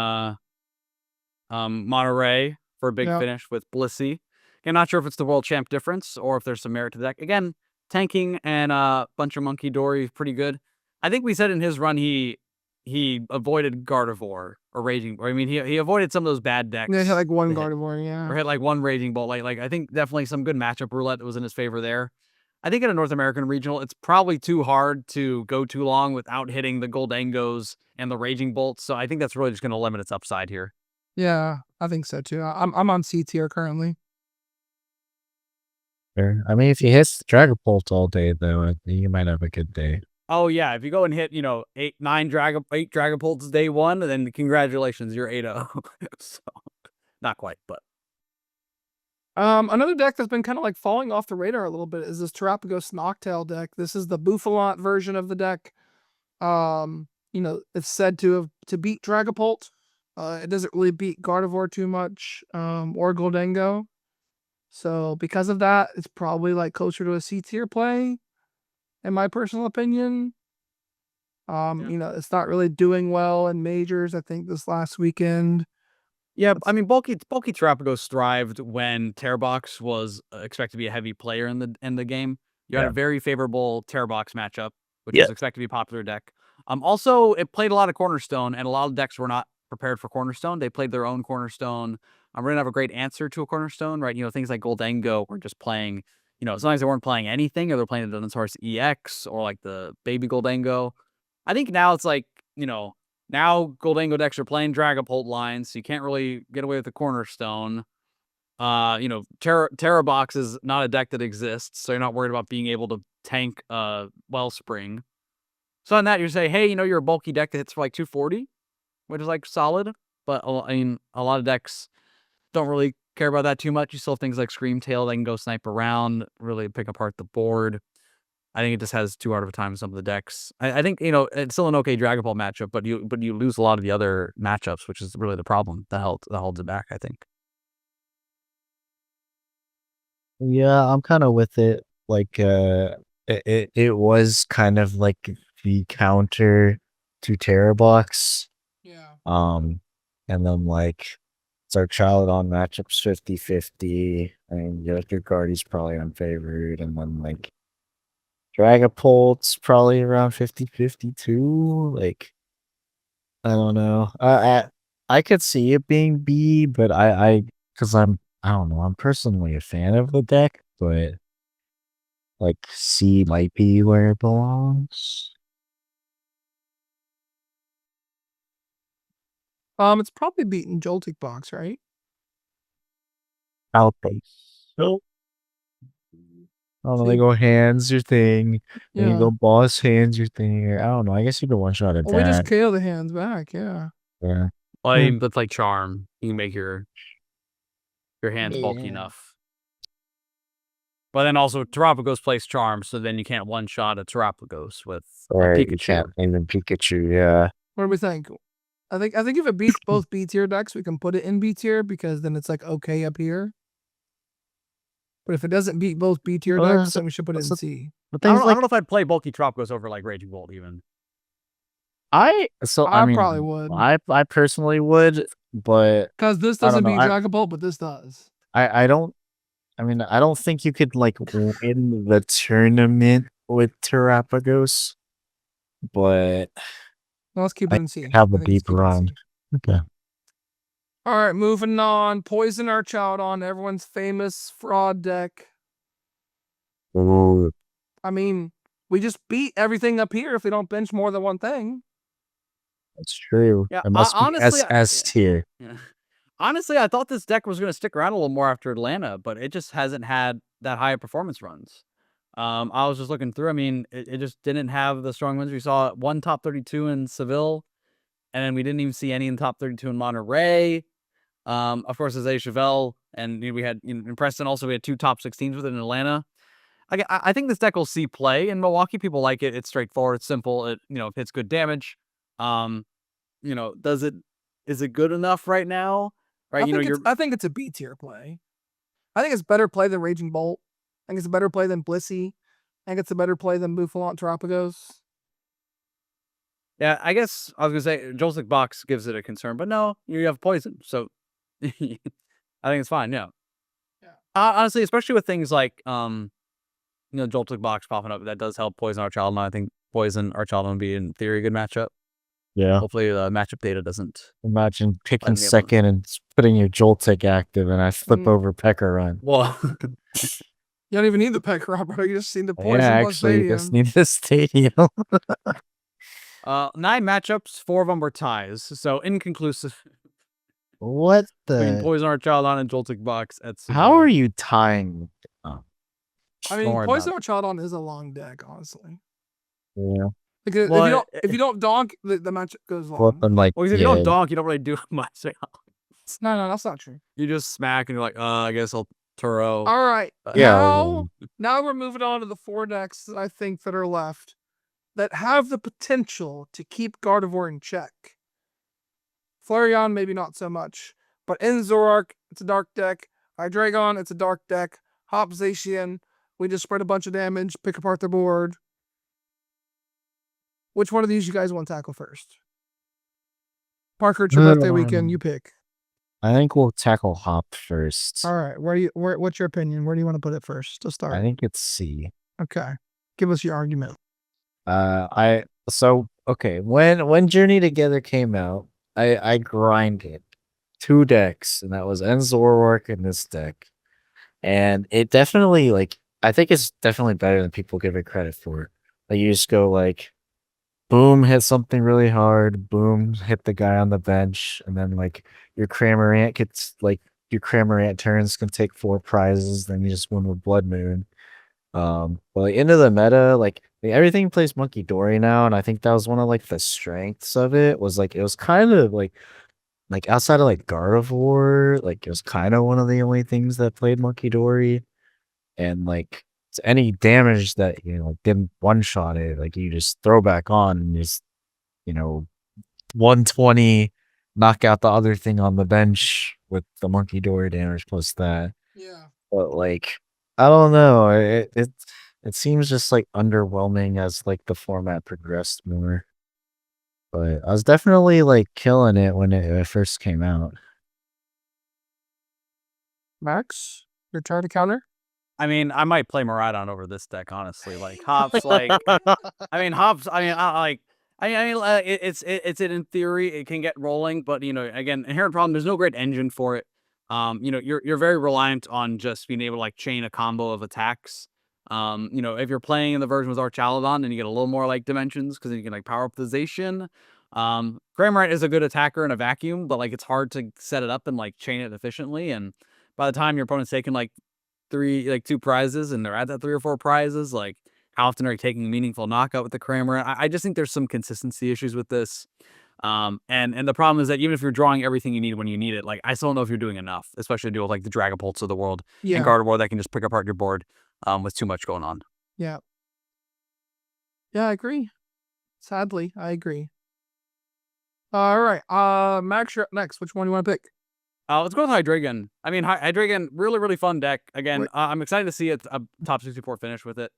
Monterey for a big finish with Blissey. I'm not sure if it's the world champ difference or if there's some merit to that. Again, tanking and bunch of Monkey Dory pretty good. I think we said in his run he avoided Gardevoir or Raging. Or, I mean, he avoided some of those bad decks. Yeah, he had like 1 Gardevoir, yeah. Or hit like 1 Raging Bolt. Like I think definitely some good matchup roulette that was in his favor there. I think in a North American regional, it's probably too hard to go too long without hitting the Goldangos and the Raging Bolts. So I think that's really just going to limit its upside here. Yeah, I think so too. I'm on C tier currently. Fair. I mean, if you hit Dragapult all day, though, you might have a good day. Oh yeah, if you go and hit 8 Dragapults day 1, then congratulations, you're 8-0. So not quite, but Another deck that's been kind of like falling off the radar a little bit is this Terapagos Noctail deck. This is the Buffalant version of the deck. It's said to beat Dragapult. It doesn't really beat Gardevoir too much, or Goldengo. So because of that, it's probably like closer to a C tier play, in my personal opinion. It's not really doing well in majors, I think, this last weekend. Yeah, I mean, bulky Terapagos thrived when Tera Box was expected to be a heavy player in the game. You had a very favorable Tera Box matchup, which was expected to be a popular deck. Also, it played a lot of Cornerstone, and a lot of decks were not prepared for Cornerstone. They played their own Cornerstone. We're gonna have a great answer to a Cornerstone, right? Things like Goldengo were just playing. Sometimes they weren't playing anything, or they're playing the Dinosaurus EX or like the Baby Goldengo. I think now it's like now Goldengo decks are playing Dragapult lines, so you can't really get away with the Cornerstone. Tera Box is not a deck that exists, so you're not worried about being able to tank Wellspring. So on that, you say, hey, you're a bulky deck that hits for like 240, which is like solid. But a lot of decks don't really care about that too much. You still have things like Screamtail that can go snipe around, really pick apart the board. I think it just has too hard of a time with some of the decks. I think it's still an okay Dragapult matchup, but you lose a lot of the other matchups, which is really the problem that holds it back, I think. Yeah, I'm kind of with it. Like, it was kind of like the counter to Tera Box. Yeah. And then like it's our child on matchups 50-50. I mean, your Guardy's probably unfavored, and then like Dragapult's probably around 50-50 too. Like, I don't know. I could see it being B, but because I don't know. I'm personally a fan of the deck, but like C might be where it belongs. It's probably beaten Joltik Box, right? Out there. So, they go hands your thing. Then you go boss hands your thing. I don't know. I guess you can one shot at Well, we just KO the hands back, yeah. Yeah. Well, that's like Charm. You can make your hands bulky enough. But then also Terapagos plays Charm, so then you can't one shot a Terapagos with Pikachu. You can't aim the Pikachu, yeah. What do we think? I think if it beats both B tier decks, we can put it in B tier because then it's like okay up here. But if it doesn't beat both B tier decks, then we should put it in C. I don't know if I'd play bulky Terapagos over like Raging Bolt even. I mean, probably would. I personally would, but because this doesn't beat Dragapult, but this does. I don't think you could like win the tournament with Terapagos, but let's keep it in C. Have a deep run. Okay. All right, moving on. Poison Archaudon, everyone's famous fraud deck. Ooh. I mean, we just beat everything up here if we don't bench more than one thing. That's true. Yeah, it must honestly, be SS tier. Yeah. Honestly, I thought this deck was going to stick around a little more after Atlanta, but it just hasn't had that high performance runs. I was just looking through. I mean, it just didn't have the strong wins. We saw one top 32 in Seville, and then we didn't even see any in top 32 in Monterey. Of course, Isaiah Chevelle, and we had in Preston also we had 2 top 16s with it in Atlanta. I think this deck will see play in Milwaukee. People like it. It's straightforward. It's simple. It hits good damage. Is it good enough right now? Right, I think it's a B tier play. I think it's better play than Raging Bolt. I think it's a better play than Blissey. I think it's a better play than Buffalant Terapagos. Yeah, I guess I was gonna say Joltik Box gives it a concern, but no, you have Poison, so I think it's fine. Yeah. Honestly, especially with things like Joltik Box popping up, that does help Poison Archaudon. I think Poison Archaudon would be in theory a good matchup. Yeah. Hopefully the matchup data doesn't. Imagine picking second and putting your Joltik active, and I flip over Pecker Run. Well, you don't even need the Pecker Run, bro. You just need the Poison. Yeah, actually, you just need the stadium. 9 matchups, 4 of them were ties, so inconclusive. What the? Between Poison Archaudon and Joltik Box at Seville. How are you tying? I mean, Poison Archaudon is a long deck, honestly. Yeah. Like, if you don't donk, the matchup goes long. If you don't donk, you don't really do much. No, that's not true. You just smack and you're like, I guess I'll Turo. All right. Yeah. Now we're moving on to the 4 decks that I think that are left that have the potential to keep Gardevoir in check. Flareon, maybe not so much. But in Zoroark, it's a dark deck. Hydreigon, it's a dark deck. Hop Zacian, we just spread a bunch of damage, pick apart their board. Which one of these you guys want to tackle first? Parker, it's your birthday weekend. You pick. I think we'll tackle Hop first. All right. What's your opinion? Where do you want to put it first to start? I think it's C. Okay. Give us your argument. Okay. When Journey Together came out, I grinded 2 decks, and that was Zoroark in this deck. And it definitely, like, I think it's definitely better than people give it credit for. Like, you just go, like, boom, hit something really hard, boom, hit the guy on the bench, and then, like, your Cramorant turns can take 4 prizes, then you just win with Blood Moon. But like, into the meta, like, everything plays Monkey Dory now, and I think that was one of, like, the strengths of it, was, like, it was kind of, like, outside of, like, Gardevoir, like, it was kind of one of the only things that played Monkey Dory. And, like, any damage that, didn't one-shot it, like, you just throw back on and just, 120, knock out the other thing on the bench with the Monkey Dory damage plus that. Yeah. But, like, I don't know. It seems just, like, underwhelming as, like, the format progressed more. But I was definitely, like, killing it when it first came out. Max, your turn to counter? I mean, I might play Miraidon over this deck, honestly. Like, Hops, like... it's in theory, it can get rolling, but, again, inherent problem, there's no great engine for it. You're very reliant on just being able to, like, chain a combo of attacks. If you're playing in the version with Archaladon, then you get a little more, like, dimensions, because you can, like, power up the Zacian. Cramorant is a good attacker in a vacuum, but, like, it's hard to set it up and, like, chain it efficiently, and by the time your opponent's taking, like, 2 prizes, and they're at that 3 or 4 prizes, like, how often are you taking a meaningful knockout with the Cramorant? I just think there's some consistency issues with this. And the problem is that even if you're drawing everything you need when you need it, like, I still don't know if you're doing enough, especially to deal with, like, the Dragapults of the world and Gardevoir that can just pick apart your board with too much going on. Yeah. Yeah, I agree. Sadly, I agree. All right. Max, you're up next. Which one do you want to pick? Let's go with Hydreigon. I mean, Hydreigon, really, really fun deck. Again, I'm excited to see a top 64 finish with it.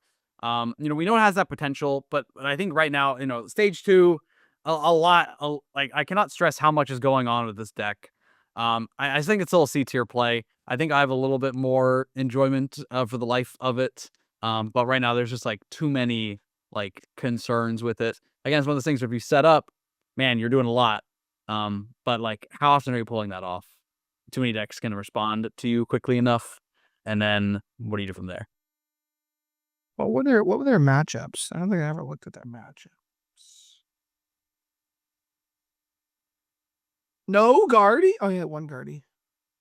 We know it has that potential, but I think right now, stage 2, I cannot stress how much is going on with this deck. I think it's still a C tier play. I think I have a little bit more enjoyment for the life of it. But right now there's just, like, too many, like, concerns with it. Again, it's one of those things where if you set up, man, you're doing a lot. But, like, how often are you pulling that off? Too many decks can respond to you quickly enough, and then what do you do from there? What were their matchups? I don't think I ever looked at their matchups. No Guardy? Oh yeah, 1 Guardy.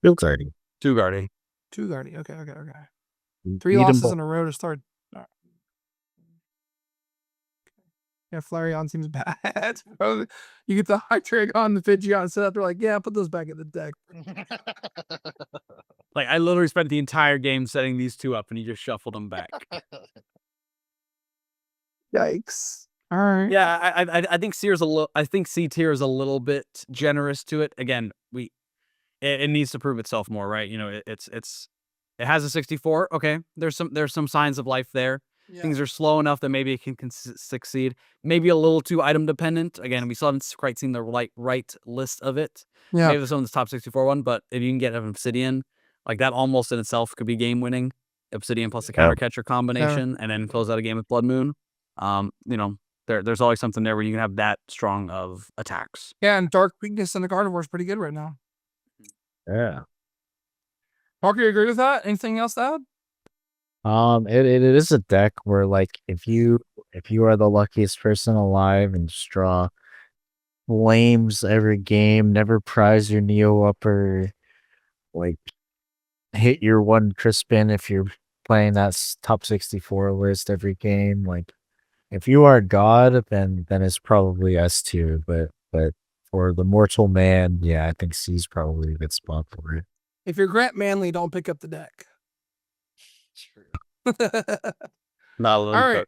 Real Guardy. 2 Guardy. 2 Guardy. Okay. 3 losses in a row to start. Right. Yeah, Flareon seems bad. You get the Hydreigon, the Pidgeot set up. They're like, yeah, put those back in the deck. Like, I literally spent the entire game setting these 2 up, and you just shuffled them back. Yikes! All right. Yeah, I think C tier is a little bit generous to it. Again, it needs to prove itself more, right? It has a 64. Okay, there's some signs of life there. Yeah. Things are slow enough that maybe it can succeed. Maybe a little too item dependent. Again, we still haven't quite seen the right list of it. Yeah. Maybe there's some of this top 64 one, but if you can get an Obsidian, like, that almost in itself could be game winning. Obsidian plus the counter catcher combination, and then close out a game with Blood Moon. There's always something there where you can have that strong of attacks. Yeah, and Dark Weakness in the Gardevoir is pretty good right now. Yeah. Parker, you agree with that? Anything else to add? It is a deck where, like, if you are the luckiest person alive and just draw flames every game, never prize your Neo upper, like, hit your 1 Crispin if you're playing that top 64 list every game, like, if you are God, then it's probably S tier, but for the mortal man, yeah, I think C is probably a good spot for it. If you're Grant Manley, don't pick up the deck. Not All right.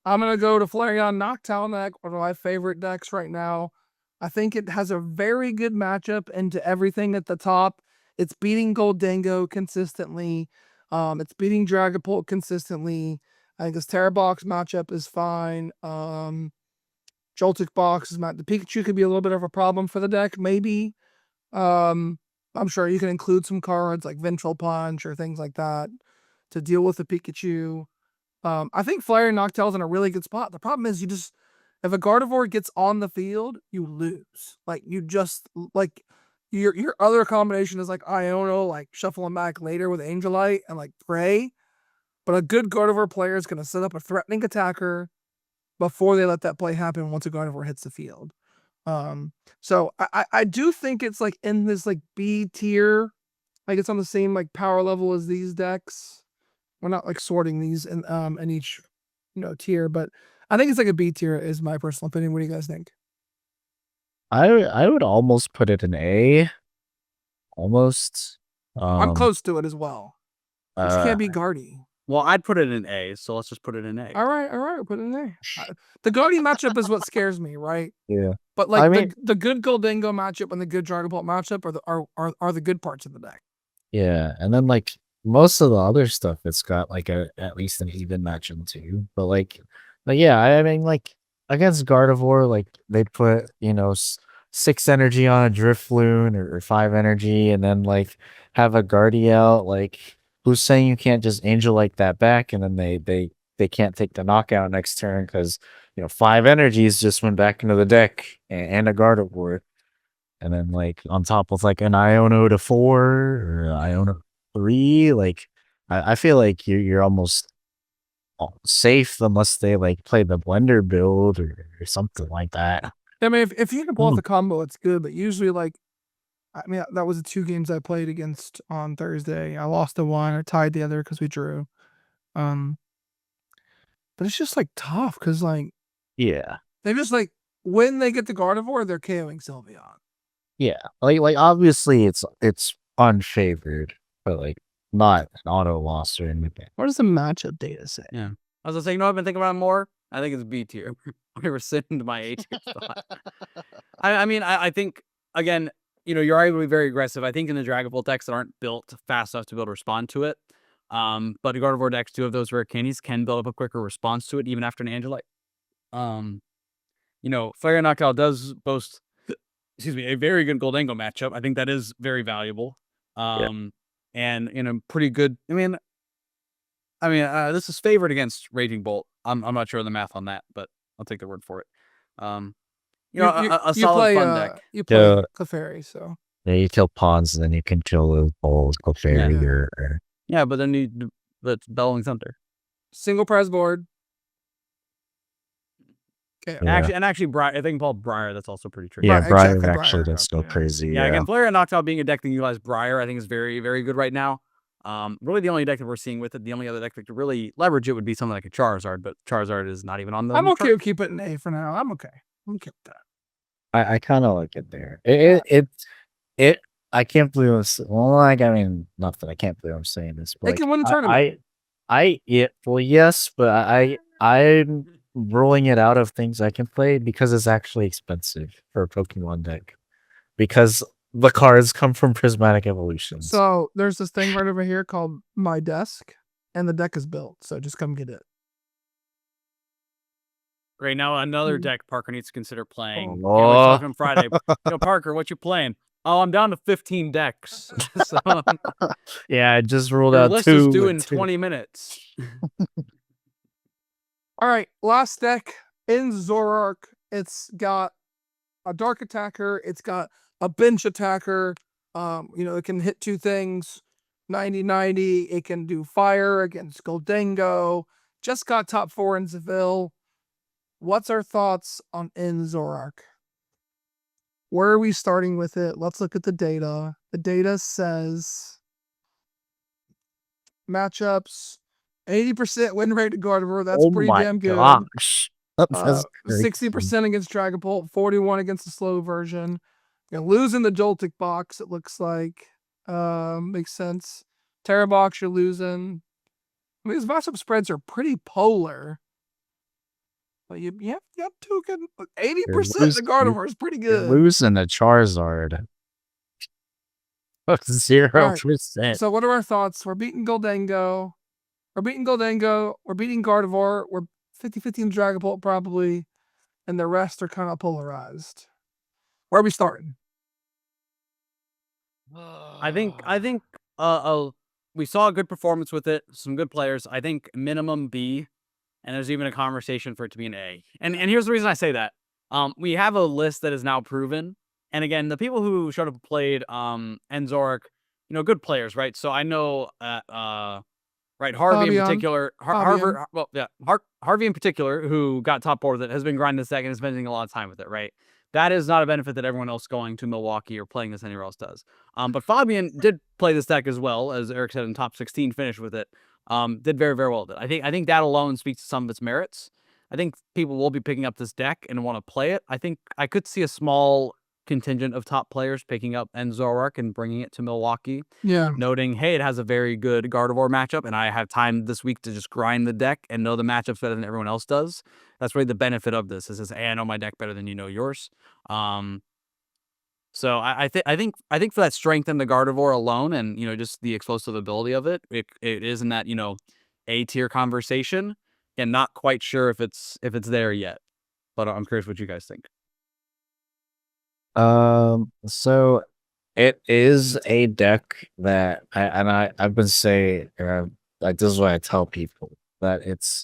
I'm going to go to Flareon Noctowl deck, one of my favorite decks right now. I think it has a very good matchup into everything at the top. It's beating Goldango consistently. It's beating Dragapult consistently. I think this Tera Box matchup is fine. Joltik Box is the Pikachu could be a little bit of a problem for the deck, maybe. I'm sure you can include some cards like Ventral Punch or things like that to deal with the Pikachu. I think Flareon Noctowl's in a really good spot. The problem is if a Gardevoir gets on the field, you lose. Like your other combination is like Iono, like shuffle him back later with Angelite and like Prey. But a good Gardevoir player is going to set up a threatening attacker before they let that play happen once a Gardevoir hits the field. So I do think it's like in this like B tier, like it's on the same like power level as these decks. We're not like sorting these in each tier, but I think it's like a B tier is my personal opinion. What do you guys think? I would almost put it an A. Almost. I'm close to it as well. You can't be Guardy. Well, I'd put it in A, so let's just put it in A. All right, put it in A. The Guardy matchup is what scares me, right? Yeah. But like the good Goldango matchup and the good Dragapult matchup are the good parts of the deck. Yeah, and then like most of the other stuff, it's got like at least an even matchup too. But yeah, I mean like against Gardevoir, like they put 6 energy on a Drifloon or 5 energy, and then like have a Guardy out. Like who's saying you can't just Angel like that back, and then they can't take the knockout next turn because 5 energies just went back into the deck and a Gardevoir. And then like on top with like an Iono to 4 or Iono 3, like I feel like you're almost safe unless they like play the blender build or something like that. I mean, if you can pull off the combo, it's good. But usually, like, I mean, that was the 2 games I played against on Thursday. I lost the one, I tied the other because we drew. But it's just like tough because like Yeah. they just like when they get the Gardevoir, they're KOing Sylveon. Yeah. Like obviously it's unfavored, but like not an auto loss or anything. What does the matchup data say? Yeah. I was gonna say, I've been thinking about it more. I think it's B tier. We were sitting to my A tier spot. I mean, I think again, you're able to be very aggressive. I think in the Dragapult decks that aren't built fast enough to be able to respond to it. But the Gardevoir decks, 2 of those rare candies can build up a quicker response to it, even after an Angelite. Flareon Noctowl does boast, a very good Goldango matchup. I think that is very valuable. And pretty good. I mean, this is favored against Raging Bolt. I'm not sure of the math on that, but I'll take their word for it. A solid fun deck. You play Clefairy, so yeah, you kill pawns and then you can kill the Bolt, Clefairy, or yeah, but then that's Bellowing Thunder. Single prize board. Okay. Actually, Briar, I think called Briar, that's also pretty tricky. Yeah, Briar exactly, actually does go crazy. Yeah, again, Flareon Noctowl being a deck that utilizes Briar, I think is very, very good right now. Really the only deck that we're seeing with it, the only other deck that could really leverage it would be something like a Charizard, but Charizard is not even on the I'm okay with keeping it an A for now. I'm okay with that. I kind of like it there. I can't believe not that I can't believe I'm saying this, but They can win the tournament. Yes, but I'm ruling it out of things I can play because it's actually expensive for a Pokemon deck because the cards come from Prismatic Evolutions. So there's this thing right over here called My Desk, and the deck is built. So just come get it. Right now, another deck Parker needs to consider playing. Oh. We were talking Friday. Parker, what you playing? Oh, I'm down to 15 decks. So, yeah, I just ruled your out list 2. Is due in 20 minutes. All right, last deck in Zoroark. It's got a Dark Attacker. It's got a Bench Attacker. It can hit 2 things. 90-90. It can do fire against Goldango. Just got top 4 in Seville. What's our thoughts on in Zoroark? Where are we starting with it? Let's look at the data. The data says matchups, 80% win rate to Gardevoir. That's pretty damn good. Gosh. 60% against Dragapult, 41 against the slow version. You're losing the Joltik box, it looks like. Makes sense. Tera Box, you're losing. I mean, these matchup spreads are pretty polar. But you have two good 80% the Gardevoir is pretty You're good. losing a Charizard. 0%. So what are our thoughts? We're beating Goldango. We're beating Gardevoir. We're 50-50 in Dragapult probably. And the rest are kind of polarized. Where are we starting? I think we saw a good performance with it, some good players. I think minimum B, and there's even a conversation for it to be an A. And here's the reason I say that. We have a list that is now proven. And again, the people who showed up and played Enzoric, good players, right? So I know right, Harvey in particular, Harvey in particular, who got top 4 with it, has been grinding this deck and is spending a lot of time with it, right? That is not a benefit that everyone else going to Milwaukee or playing this anywhere else does. But Fabian did play this deck as well, as Eric said, in top 16 finish with it. Did very, very well with it. I think that alone speaks to some of its merits. I think people will be picking up this deck and want to play it. I think I could see a small contingent of top players picking up Enzoric and bringing it to Milwaukee. Yeah. Noting, hey, it has a very good Gardevoir matchup, and I have time this week to just grind the deck and know the matchups better than everyone else does. That's really the benefit of this. Is hey, I know my deck better than you know yours. So I think for that strength in the Gardevoir alone, and just the explosive ability of it, it is in that A tier conversation, and not quite sure if it's there yet. But I'm curious what you guys think. So it is a deck that I've been saying, like, this is what I tell people, that it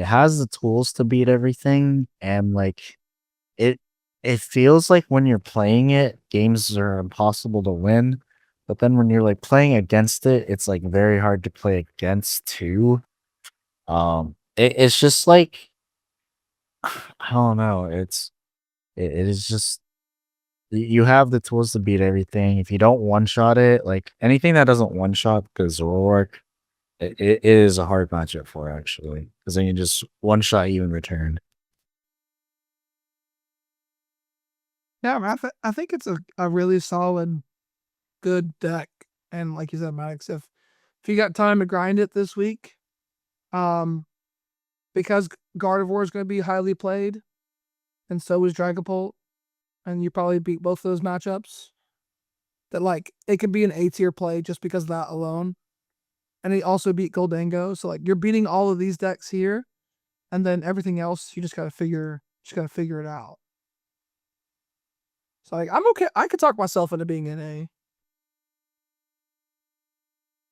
has the tools to beat everything, and like it feels like when you're playing it, games are impossible to win, but then when you're like playing against it, it's like very hard to play against too. It's just like, I don't know, it is just, you have the tools to beat everything. If you don't one-shot it, like anything that doesn't one-shot the Zoroark, it is a hard matchup for, actually, because then you just one-shot even return. Yeah, I think it's a really solid, good deck. And like you said, Maddox, if you got time to grind it this week, because Gardevoir is going to be highly played, and so is Dragapult, and you probably beat both of those matchups, that like it could be an A tier play just because of that alone. And he also beat Goldango, so like you're beating all of these decks here, and then everything else you just gotta figure it out. So like I'm okay. I could talk myself into being an A.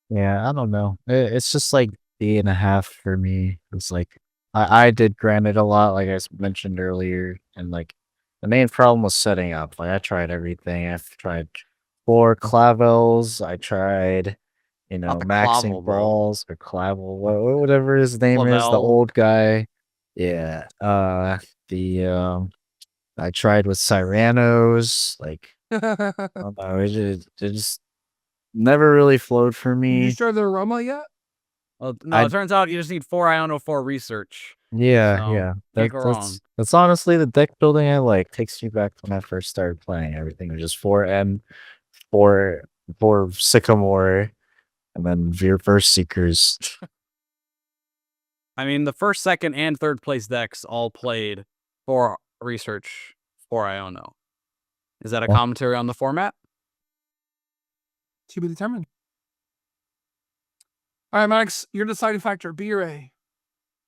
Yeah, I don't know. It's just like B.5 for me. It's like I did grind it a lot, like I mentioned earlier, and like the main problem was setting up. Like I tried everything. I've tried 4 Clavels. I tried, Not the maxing Clavel, bro. balls or Clavel, whatever his name is, the Clavel. old guy. Yeah. I tried with Cyranos. Like, I don't know, it just never really flowed for Did me. you start the aroma yet? Well, no, it turns out you just need 4 Iono 4 research. Yeah, So, yeah. can't go wrong. That's honestly the deck building I like. Takes me back to when I first started playing. Everything was just 4M, 4 Sycamore, and then Reverse Seekers. I mean, the first, second, and third place decks all played 4 research, 4 Iono. Is that a Well- commentary on the format? To be determined. All right, Max, your deciding factor, B or A?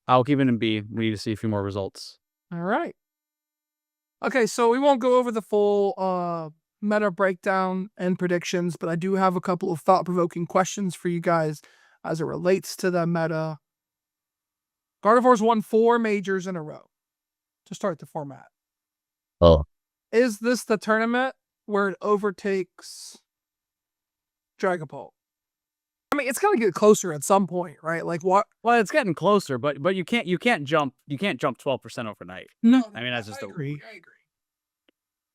I'll keep it in B. We need to see a few more results. All right. Okay, so we won't go over the full meta breakdown and predictions, but I do have a couple of thought-provoking questions for you guys as it relates to the meta. Gardevoir's won 4 majors in a row to start the format. Oh, Is this the tournament where it overtakes Dragapult? I mean, it's got to get closer at some point, right? Like what? Well, it's getting closer, but you can't jump 12% overnight. No, I mean, that's just I agree.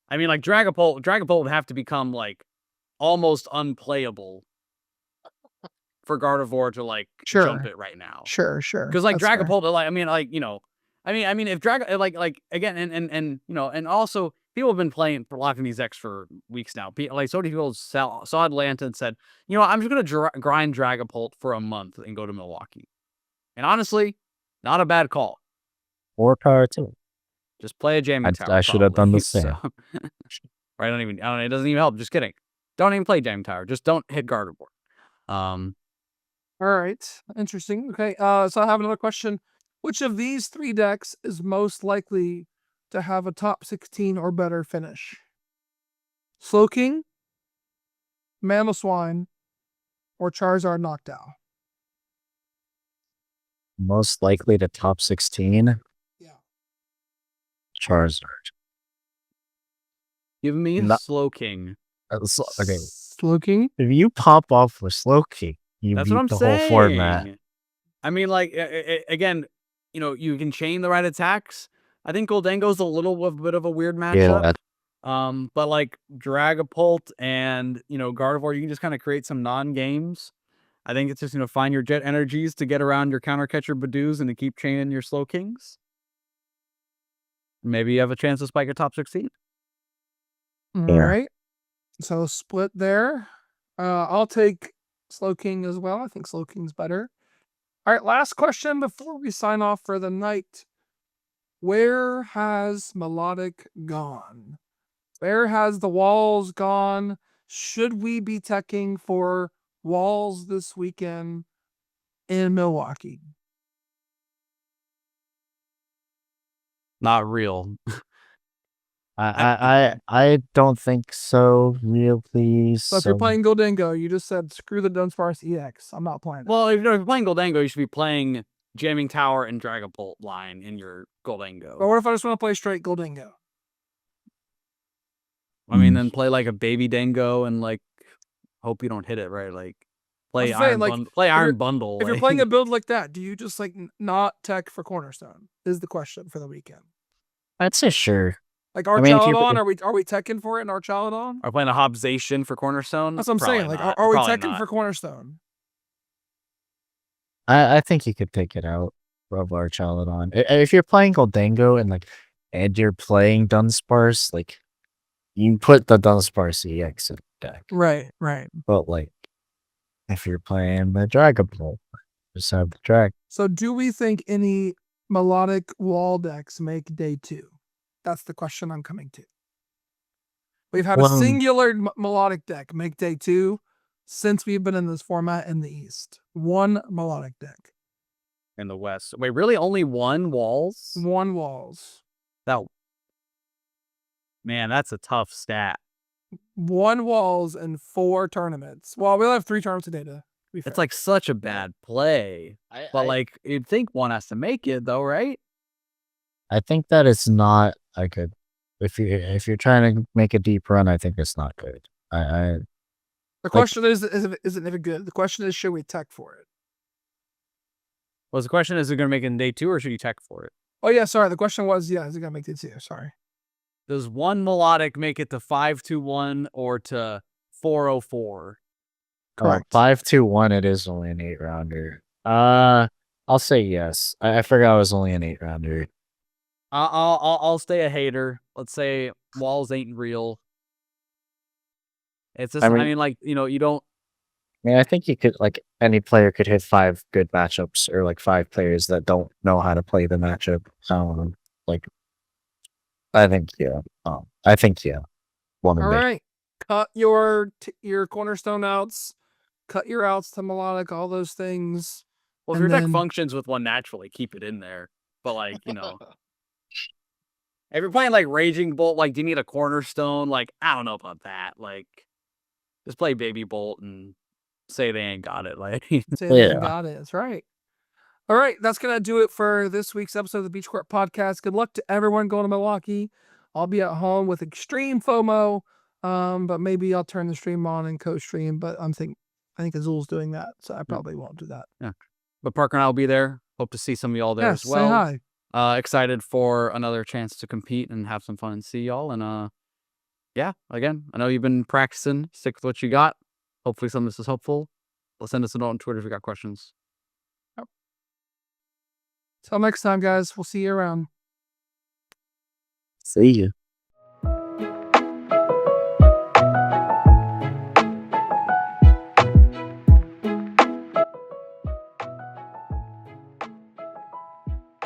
I mean, like Dragapult would have to become like almost unplayable for Gardevoir to like Sure. jump it right now. Sure. Because like That's fair. Dragapult, like I mean if like again and and also people have been playing for locking these decks for weeks now. Like so many people saw Atlanta and said, I'm just gonna grind Dragapult for a month and go to Milwaukee. And honestly, not a bad call. More power to it. Just play a jamming tower. I should have done the probably. same. Right? I don't know. It doesn't even help. Just kidding. Don't even play jamming tower. Just don't hit Gardevoir. All right. Interesting. Okay. So I have another question. Which of these 3 decks is most likely to have a top 16 or better finish? Slowking, Mamoswine, or Charizard Noctowl? Most likely to top 16. Yeah. Charizard. Give me No- Slowking. Okay. Slowking? If you pop off with Slowking, you That's beat what I'm the saying. whole format. I mean, like, again, you can chain the right attacks. I think Goldengo's a little bit of a weird matchup. But like Dragapult and, Gardevoir, you can just kind of create some non-games. I think it's just, find your jet energies to get around your counter catcher Badoos and to keep chaining your Slowkings. Maybe you have a chance to spike a top 16. All Yeah. right. So split there. I'll take Slowking as well. I think Slowking's better. All right, last question before we sign off for the night. Where has Melodic gone? Where has the Walls gone? Should we be teching for Walls this weekend in Milwaukee? Not real. I don't think so, really. So if you're playing Goldengo, you just said screw the Dunsparce EX. I'm not playing it. Well, if you're playing Goldengo, you should be playing Jamming Tower and Dragapult line in your Goldengo. But what if I just want to play straight Goldengo? I mean, then play like a baby Dango and like hope you don't hit it, right? Like play I'm saying, Iron like, Bundle. Play Iron Bundle. If you're playing a build like that, do you just like not tech for Cornerstone? Is the question for the weekend. I'd say sure. Like I mean, if you're- Archaladon, are we teching for it in Archaladon? Are playing a Hobzation for Cornerstone? That's what I'm Probably saying. Like, not. are we Probably teching not. for Cornerstone? I think you could take it out of Archaladon. If you're playing Goldengo and you're playing Dunsparce, like you put the Dunsparce EX in the deck. Right. But like if you're playing the Dragapult, just have the drag. So do we think any Melodic wall decks make day 2? That's the question I'm coming to. We've had a singular Melodic deck make day 2 since we've been in this format in the East. One Melodic deck. In the West. Wait, really? Only one Walls? One Walls. Man, that's a tough stat. One Walls in 4 tournaments. Well, we'll have 3 tournaments of data. It's like such a bad play. But like you'd think one has to make it though, right? I think that it's not a good. If you're trying to make a deep run, I think it's not good. The question isn't if it good. The question is, should we tech for it? Well, the question is it going to make it in day 2 or should you tech for it? Oh yeah, sorry. The question was, is it going to make day 2? Sorry. Does one Melodic make it to 5-2-1 or to 4-0-4? Correct. 5-2-1. It is only an 8-rounder. I'll say yes. I forgot it was only an 8-rounder. I'll stay a hater. Let's say Walls ain't real. It's just, I mean, like, you don't. I mean, I think you could, like, any player could hit 5 good matchups or like 5 players that don't know how to play the matchup. I think, yeah. All right. Cut your Cornerstone outs. Cut your outs to Melodic, all those things. Well, if your deck functions with one naturally, keep it in there. But like, if you're playing like Raging Bolt, like, do you need a Cornerstone? Like, I don't know about that. Like, just play Baby Bolt and say they ain't got it. Like, say they ain't got it. That's right. All right, that's gonna do it for this week's episode of the Beach Court Podcast. Good luck to everyone going to Milwaukee. I'll be at home with extreme FOMO, but maybe I'll turn the stream on and co-stream. But I think Azul's doing that, so I probably won't do that. Yeah, but Parker and I will be there. Hope to see some of y'all there as well. Say hi. Excited for another chance to compete and have some fun and see y'all. And yeah, again, I know you've been practicing. Stick with what you got. Hopefully some of this is helpful. Send us a note on Twitter if you got questions. Till next time, guys. We'll see you around. See you.